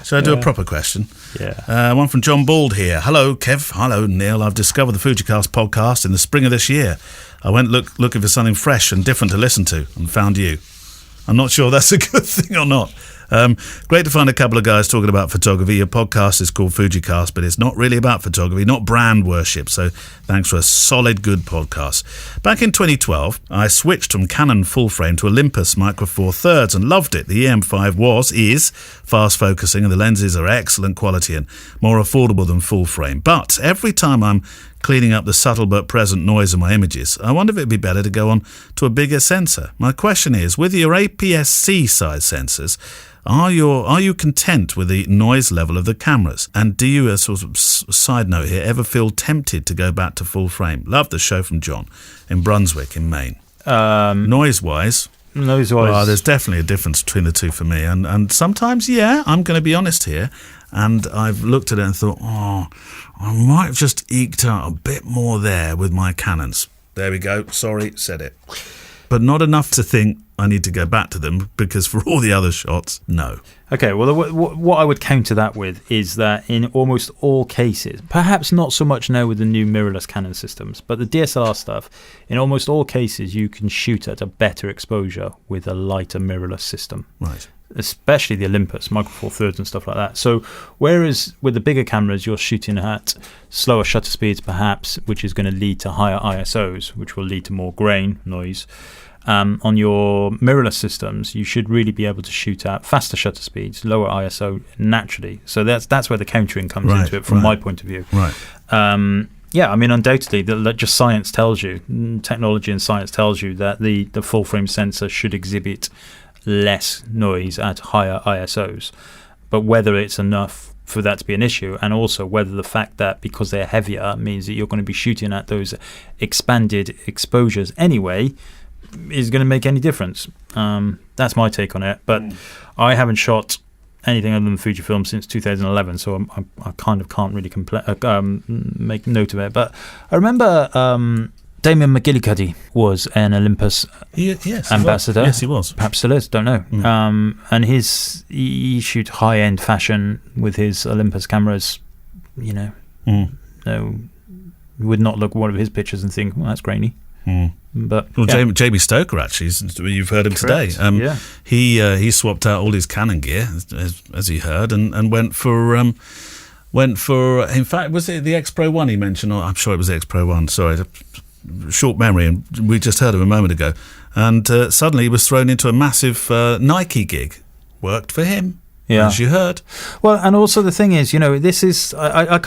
Shall I do a proper question? Yeah. One from John Bald here. Hello, Kev. Hello, Neil. I've discovered the FujiCast podcast in the spring of this year. I went looking for something fresh and different to listen to and found you. I'm not sure that's a good thing or not. Great to find a couple of guys talking about photography. Your podcast is called FujiCast, but it's not really about photography, not brand worship. So thanks for a solid, good podcast. Back in 2012, I switched from Canon full frame to Olympus Micro Four Thirds and loved it. The EM5 is fast focusing and the lenses are excellent quality and more affordable than full frame. But every time I'm cleaning up the subtle but present noise in my images, I wonder if it'd be better to go on to a bigger sensor. My question is, with your APS-C size sensors, are you content with the noise level of the cameras? And do you, a sort of side note here, ever feel tempted to go back to full frame? Love the show from John in Brunswick in Maine. Noise-wise, there's definitely a difference between the two for me. And sometimes, I'm going to be honest here, and I've looked at it and thought, I might have just eked out a bit more there with my Canons. There we go. Sorry, said it. But not enough to think I need to go back to them, because for all the other shots, no. Okay, well, what I would counter that with is that in almost all cases, perhaps not so much now with the new mirrorless Canon systems, but the DSLR stuff, in almost all cases, you can shoot at a better exposure with a lighter mirrorless system. Right. Especially the Olympus, Micro Four Thirds and stuff like that. So whereas with the bigger cameras, you're shooting at slower shutter speeds, perhaps, which is going to lead to higher ISOs, which will lead to more grain noise. On your mirrorless systems, you should really be able to shoot at faster shutter speeds, lower ISO naturally. So that's where the countering comes into it from my point of view. Right. Undoubtedly, just science tells you, technology and science tells you that the full frame sensor should exhibit less noise at higher ISOs. But whether it's enough for that to be an issue, and also whether the fact that because they're heavier means that you're going to be shooting at those expanded exposures anyway, is going to make any difference. That's my take on it. But I haven't shot anything other than Fujifilm since 2011, so I kind of can't really make note of it. But I remember Damien McGillicuddy was an Olympus ambassador. Yes, he was. Perhaps still is, don't know. And he shoot high-end fashion with his Olympus cameras, No, would not look at one of his pictures and think, well, that's grainy. But Jamie Stoker, actually, you've heard him today. He swapped out all his Canon gear, as he heard, and went for. In fact, was it the X Pro 1 he mentioned? Or I'm sure it was the X Pro 1. Sorry, short memory, and we just heard him a moment ago. And suddenly he was thrown into a massive Nike gig. Worked for him. Yeah. As you heard. Well, and also the thing is, this is, I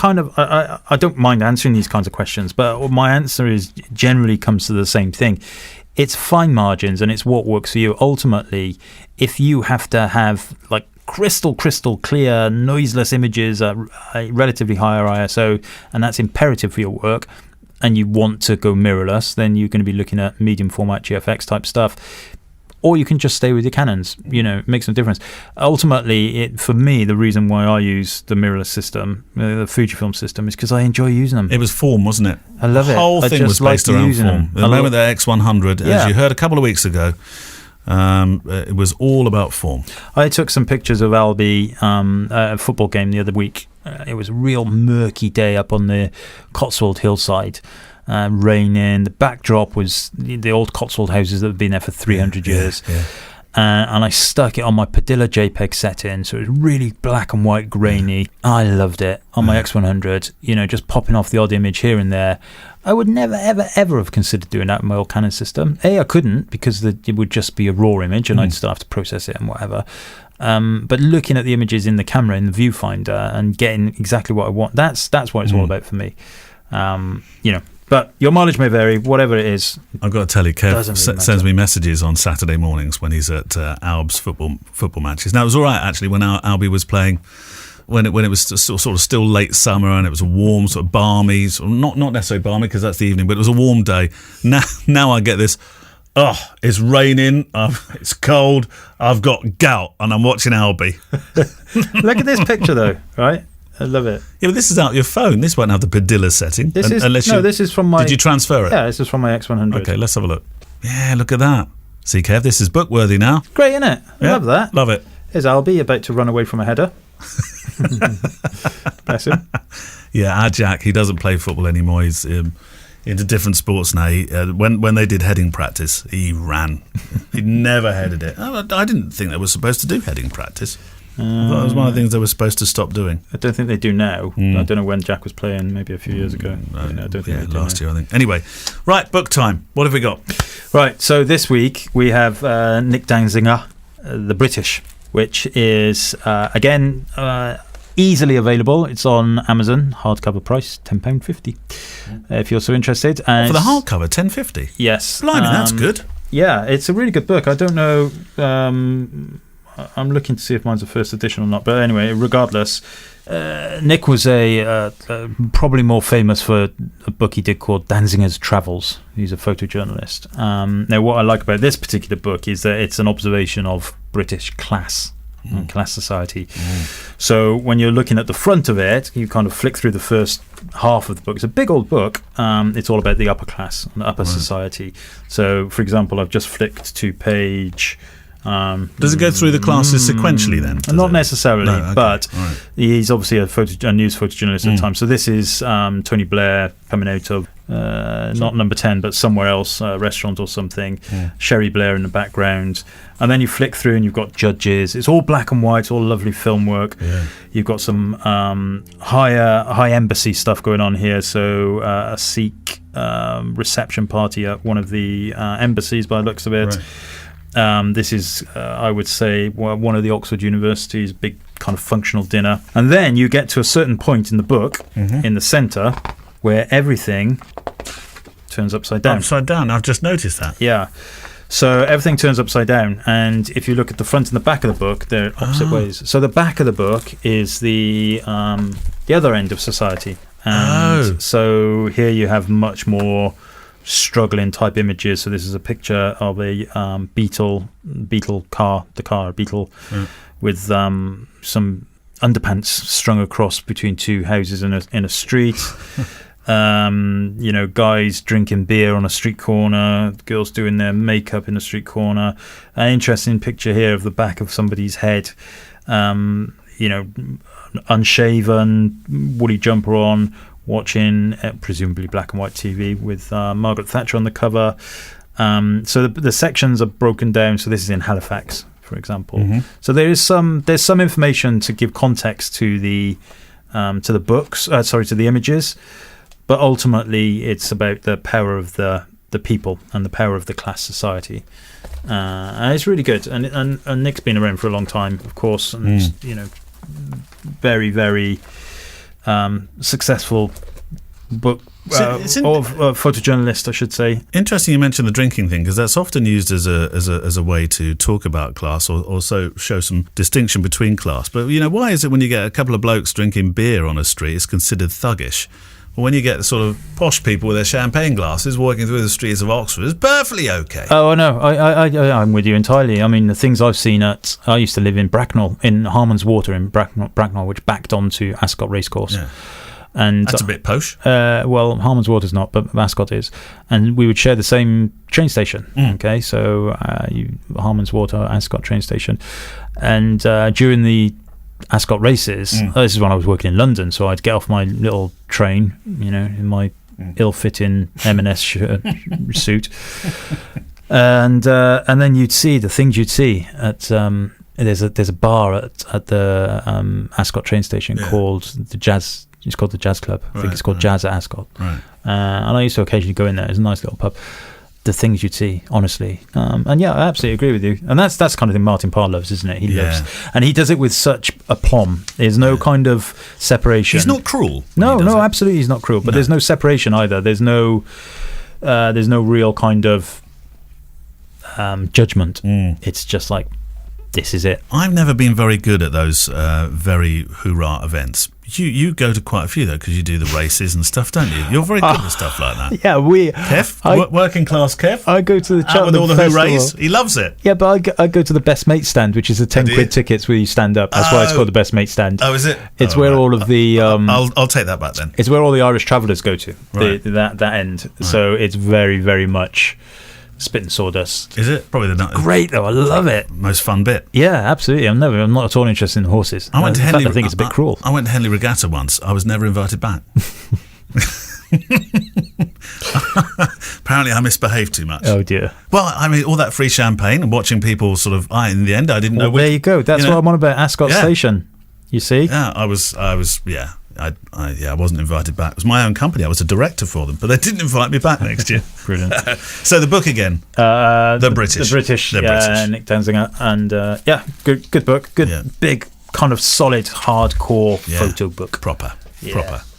don't mind answering these kinds of questions, but my answer is generally comes to the same thing. It's fine margins and it's what works for you. Ultimately, if you have to have like crystal clear, noiseless images at a relatively higher ISO, and that's imperative for your work, and you want to go mirrorless, then you're going to be looking at medium format GFX type stuff. Or you can just stay with your Canons, it makes no difference. Ultimately, for me, the reason why I use the mirrorless system, the Fujifilm system, is because I enjoy using them. It was form, wasn't it? I love it. The whole thing was based around form. The moment that X100, as you heard a couple of weeks ago, it was all about form. I took some pictures of Albi at a football game the other week. It was a real murky day up on the Cotswold hillside. Raining. The backdrop was the old Cotswold houses that have been there for 300 years. Yeah. And I stuck it on my Padilla JPEG setting, so it was really black and white, grainy. I loved it on my X100. Just popping off the odd image here and there. I would never, ever, ever have considered doing that with my old Canon system. I couldn't, because it would just be a raw image, and I'd still have to process it and whatever. But looking at the images in the camera, in the viewfinder, and getting exactly what I want, that's what it's all about for me. But your mileage may vary, whatever it is. I've got to tell you, Kev sends me messages on Saturday mornings when he's at Alb's football matches. Now, it was all right, actually, when Albi was playing, when it was sort of still late summer and it was a warm, sort of balmy, not necessarily balmy because that's the evening, but it was a warm day. Now I get this, it's raining, it's cold, I've got gout, and I'm watching Albi. Look at this picture, though, right? I love it. Yeah, but this is out your phone. This won't have the Padilla setting. This is from my... Did you transfer it? Yeah, this is from my X100. Okay, let's have a look. Yeah, look at that. See, Kev, this is book-worthy now. Great, isn't it? I love that. Love it. There's Albie about to run away from a header. Bless him. Yeah, our Jack, he doesn't play football anymore. He's into different sports now. When they did heading practice, he ran. He never headed it. I didn't think they were supposed to do heading practice. I thought it was one of the things they were supposed to stop doing. I don't think they do now. I don't know when Jack was playing, maybe a few years ago. I don't think they do last now. year, I think. Anyway, right, book time. What have we got? Right, so this week we have Nick Danziger, The British, which is, again, easily available. It's on Amazon, hardcover price, £10.50, if you're so interested. And for the hardcover, £10.50? Yes. Blimey, that's good. Yeah, it's a really good book. I don't know... I'm looking to see if mine's a first edition or not. But anyway, regardless, Nick was probably more famous for a book he did called Danziger's Travels. He's a photojournalist. Now, what I like about this particular book is that it's an observation of British class and class society. So when you're looking at the front of it, you kind of flick through the first half of the book. It's a big old book. It's all about the upper class and the upper society. So, for example, I've just flicked to page... does it go through the classes sequentially then? Not necessarily, No, okay. but Right. he's obviously a news photojournalist at the time. So this is Tony Blair coming out of not Number 10, but somewhere else, a restaurant or something. Sherry Blair in the background, and then you flick through and you've got judges. It's all black and white. It's all lovely film work. You've got some high embassy stuff going on here. So a Sikh reception party at one of the embassies, by the looks of it. Right. This is, I would say, one of the Oxford University's big kind of functional dinner. And then you get to a certain point in the book, in the centre, where everything turns upside down. Upside down, I've just noticed that. Yeah. So everything turns upside down. And if you look at the front and the back of the book, they're opposite ways. So the back of the book is the other end of society. And so here you have much more struggling type images. So this is a picture of a Beetle car, with some underpants strung across between two houses in a street. Guys drinking beer on a street corner, girls doing their makeup in a street corner. An interesting picture here of the back of somebody's head, unshaven, woolly jumper on, watching presumably black and white TV with Margaret Thatcher on the cover. So the sections are broken down. So this is in Halifax, for example. So there's some information to give context to the books, to the images, but ultimately it's about the power of the people and the power of the class society. And it's really good. And Nick's been around for a long time, of course, and very, very successful book photojournalist, I should say. Interesting you mentioned the drinking thing, because that's often used as a way to talk about class or also show some distinction between class. But why is it when you get a couple of blokes drinking beer on a street, it's considered thuggish? Well, when you get sort of posh people with their champagne glasses walking through the streets of Oxford, it's perfectly okay. Oh, no, I'm with you entirely. I mean, the things I've seen I used to live in Bracknell, in Harmon's Water in Bracknell, which backed onto Ascot Racecourse. Yeah. And that's a bit posh. Well, Harmon's Water's not, but Ascot is. And we would share the same train station. Okay, so Harmon's Water, Ascot train station. And during the Ascot races, this is when I was working in London, so I'd get off my little train, in my ill-fitting M&S suit, and then you'd see the things you'd see at there's a bar at the Ascot train station called the Jazz. It's called the Jazz Club. I think it's called Jazz at Ascot. Right. And I used to occasionally go in there. It's a nice little pub. The things you'd see, honestly. And yeah, I absolutely agree with you. And that's kind of thing Martin Parr loves, isn't it? He loves. And he does it with such aplomb. There's no kind of separation. He's not cruel. No, absolutely he's not cruel. But there's no separation either. There's no real kind of judgment. It's just like, this is it. I've never been very good at those very hoorah events. You go to quite a few though, because you do the races and stuff, don't you? You're very good at stuff like that. Yeah, Kev, working class Kev. I go to the out with all the hoorays. He loves it. Yeah, but I go to the Best Mate stand, which is the 10 quid tickets where you stand up. That's why it's called the Best Mate stand. Oh, is it? It's where all of the I'll take that back then. It's where all the Irish travellers go to. Right. That end. Right. So it's very, very much Spit and Sawdust. Is it? Probably the great though. I love it. Most fun bit. Yeah, absolutely. I'm not at all interested in horses. I went to Henley. I think it's a bit cruel. I went to Henley Regatta once. I was never invited back. Apparently I misbehaved too much. Oh dear. Well, I mean, all that free champagne and watching people sort of, in the end I didn't know there you go. That's what I'm on about. Ascot Station. You see? Yeah, I wasn't invited back. It was my own company. I was a director for them, but they didn't invite me back next year. Brilliant. So the book again, the British, British. Nick Danziger, and good book, big kind of solid, hardcore photo book, proper,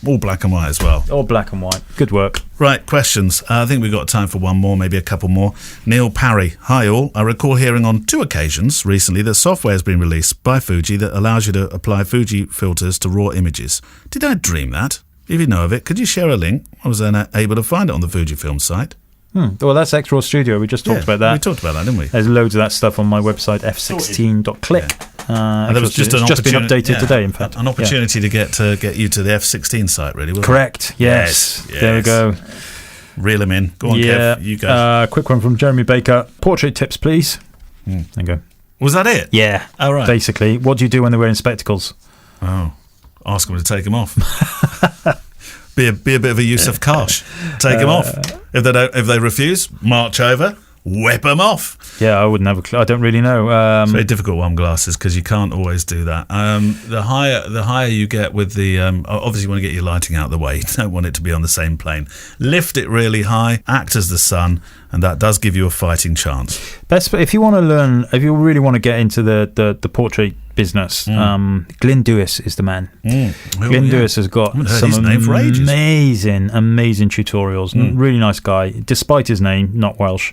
all black and white as well. All black and white. Good work. Right, questions. I think we've got time for one more, maybe a couple more. Neil Parry. Hi all. I recall hearing on 2 occasions recently that software has been released by Fuji that allows you to apply Fuji filters to raw images. Did I dream that? If you know of it, could you share a link? I was then able to find it on the Fujifilm site. Well, that's X-Raw Studio. We just talked about that. We talked about that, didn't we? There's loads of that stuff on my website, f16.click. And there was just been updated today, in fact. An opportunity to get you to the F16 site, really, wasn't Correct. it? Yes. There we go. Reel them in. Go on, Kev. You go. Quick one from Jeremy Baker. Portrait tips, please. There you go. Was that it? Yeah. Oh, right. Basically, what do you do when they're wearing spectacles? Oh, ask them to take them off. Be a bit of a Yusuf Karsh. Take them off. If they refuse, march over, whip them off. Yeah, I wouldn't have a clue. I don't really know. It's very difficult with glasses because you can't always do that. The higher you get with the obviously you want to get your lighting out of the way. You don't want it to be on the same plane. Lift it really high, act as the sun, and that does give you a fighting chance. Best if you want to learn, if you really want to get into the portrait business, Glyn Dewis is the man. Glyn Dewis has got some amazing tutorials. Really nice guy, despite his name, not Welsh.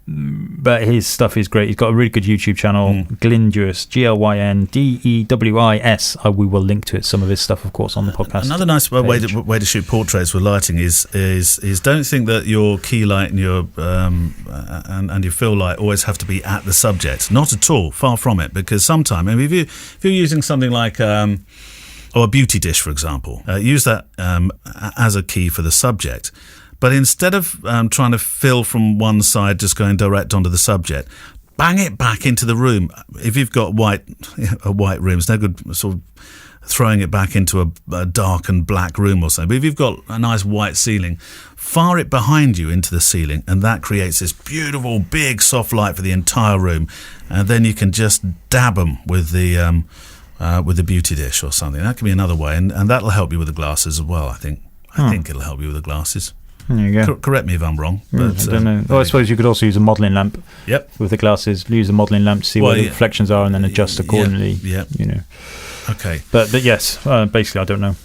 But his stuff is great. He's got a really good YouTube channel, Glyn Dewis, GLYNDEWIS. We will link to it. Some of his stuff, of course, on the podcast. Another nice way to shoot portraits with lighting is don't think that your key light and your and your fill light always have to be at the subject. Not at all. Far from it. Because sometimes, I mean, if you're using something like or a beauty dish, for example, use that as a key for the subject. But instead of trying to fill from one side, just going direct onto the subject, bang it back into the room. If you've got a white room, it's no good sort of throwing it back into a dark and black room or something. But if you've got a nice white ceiling, fire it behind you into the ceiling, and that creates this beautiful, big, soft light for the entire room. And then you can just dab them with the beauty dish or something. That can be another way, and that'll help you with the glasses as well, I think. I think it'll help you with the glasses. There you go. Correct me if I'm wrong. But, I don't know. I suppose you could also use a modelling lamp. Yep. With the glasses, use a modelling lamp to see where the reflections are, and then adjust accordingly. Yeah. You know. Okay. But yes, basically, I don't know.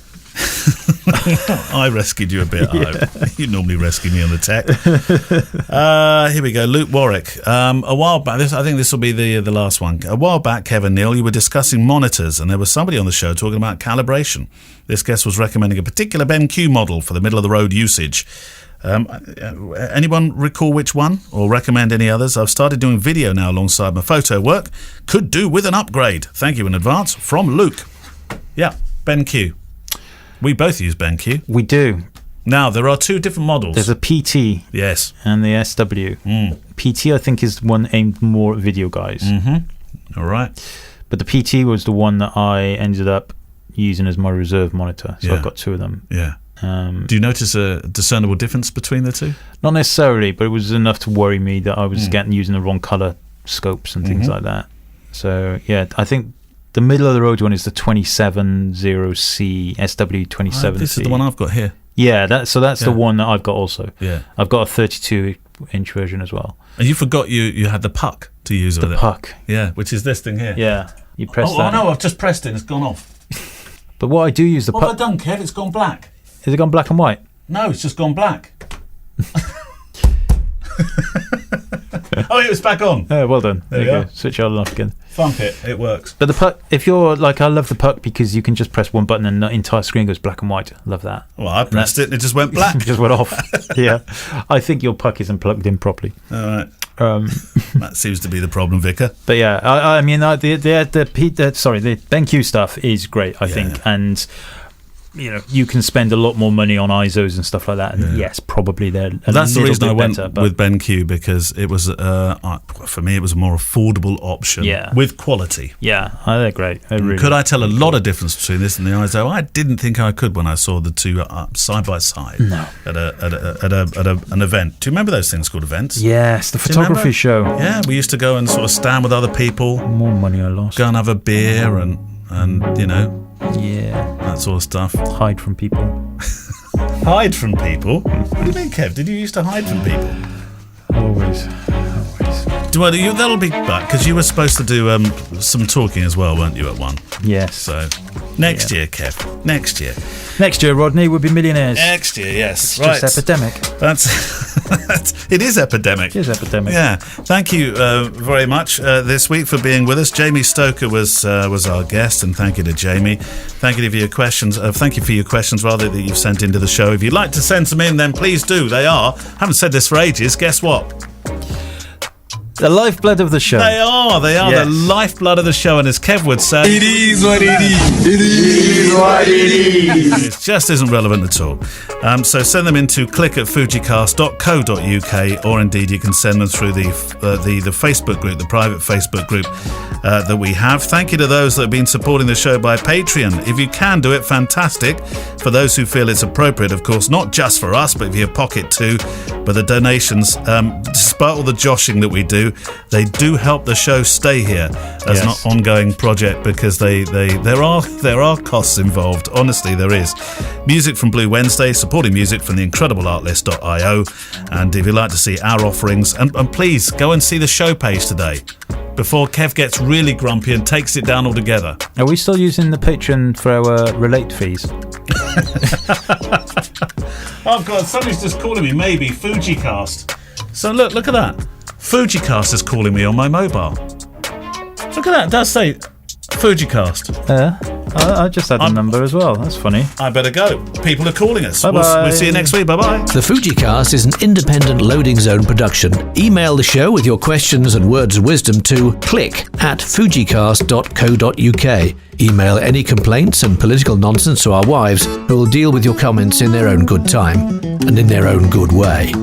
I rescued you a bit. You normally rescue me on the tech. Here we go. Luke Warwick. A while back, I think this will be the last one. A while back, Kev and Neale, you were discussing monitors, and there was somebody on the show talking about calibration. This guest was recommending a particular BenQ model for the middle-of-the-road usage. Anyone recall which one or recommend any others? I've started doing video now alongside my photo work. Could do with an upgrade. Thank you in advance. From Luke. Yeah, BenQ. We both use BenQ. We do. Now, there are 2 different models. There's a PT. Yes. And the SW. PT, I think, is one aimed more at video guys. All right. But the PT was the one that I ended up using as my reserve monitor. So I've got 2 of them. Yeah. Do you notice a discernible difference between the 2? Not necessarily, but it was enough to worry me that I was using the wrong colour scopes and things like that. So, yeah, I think the middle of the road one is the 270C, SW27C. This is the one I've got here. Yeah, that's the one that I've got also. Yeah. I've got a 32-inch version as well. And you forgot you had the puck to use with it. The puck. Yeah, which is this thing here. Yeah. You press that. Oh, no, I've just pressed it and it's gone off. But what I do use the puck... What have I done, Kev? It's gone black. Has it gone black and white? No, it's just gone black. Oh, it was back on. Oh, well done. There you go. Switch it on and off again. Thump it. It works. But the puck, if you're like, I love the puck because you can just press one button and the entire screen goes black and white. Love that. Well, I pressed it and it just went black. It just went off. Yeah. I think your puck isn't plugged in properly. All right. That seems to be the problem, Vicar. But yeah, I mean, the BenQ stuff is great, I think. And you can spend a lot more money on ISOs and stuff like that. And yes, probably they're That's the reason I went better, with BenQ, because it was for me it was a more affordable option with quality. Yeah, they're great. Could I tell a lot of difference between this and the ISO? I didn't think I could when I saw the two side by side at an event. Do you remember those things called events? Yes, the photography show. Yeah, we used to go and sort of stand with other people. More money I lost. Go and have a beer and that sort of stuff. Hide from people. Hide from people? What do you mean, Kev? Did you used to hide from people? Always. Well, that'll be back, because you were supposed to do some talking as well, weren't you, at one? Yes. So next year, Kev. Next year. Next year, Rodney, we'll be millionaires. Next year, yes. It's just epidemic. It is epidemic. It is epidemic. Yeah. Thank you very much this week for being with us. Jamie Stoker was our guest, and thank you to Jamie. Thank you for your questions. Thank you for your questions, rather, that you've sent into the show. If you'd like to send some in, then please do. They are. Haven't said this for ages. Guess what? The lifeblood of the show. They are the lifeblood of the show, and as Kev would say, it is what it is. It is what it is. It just isn't relevant at all. So send them into click@fujicast.co.uk, or indeed you can send them through the Facebook group, the private Facebook group that we have. Thank you to those that have been supporting the show by Patreon. If you can do it, fantastic. For those who feel it's appropriate, of course, not just for us, but for your pocket too. But the donations, despite all the joshing that we do, they do help the show stay here as an ongoing project, because there are costs involved. Honestly, there is. Music from Blue Wednesday, supporting music from the incredibleartlist.io. And if you'd like to see our offerings, and please go and see the show page today before Kev gets really grumpy and takes it down altogether. Are we still using the Patreon for our relate fees? Oh God, somebody's just calling me. Maybe FujiCast. So look at that. FujiCast is calling me on my mobile. Look at that. It does say FujiCast. I just had the number as well. That's funny. I better go. People are calling us. Bye-bye. We'll see you next week. Bye-bye. The FujiCast is an independent loading zone production. Email the show with your questions and words of wisdom to click@fujicast.co.uk. Email any complaints and political nonsense to our wives, who will deal with your comments in their own good time and in their own good way.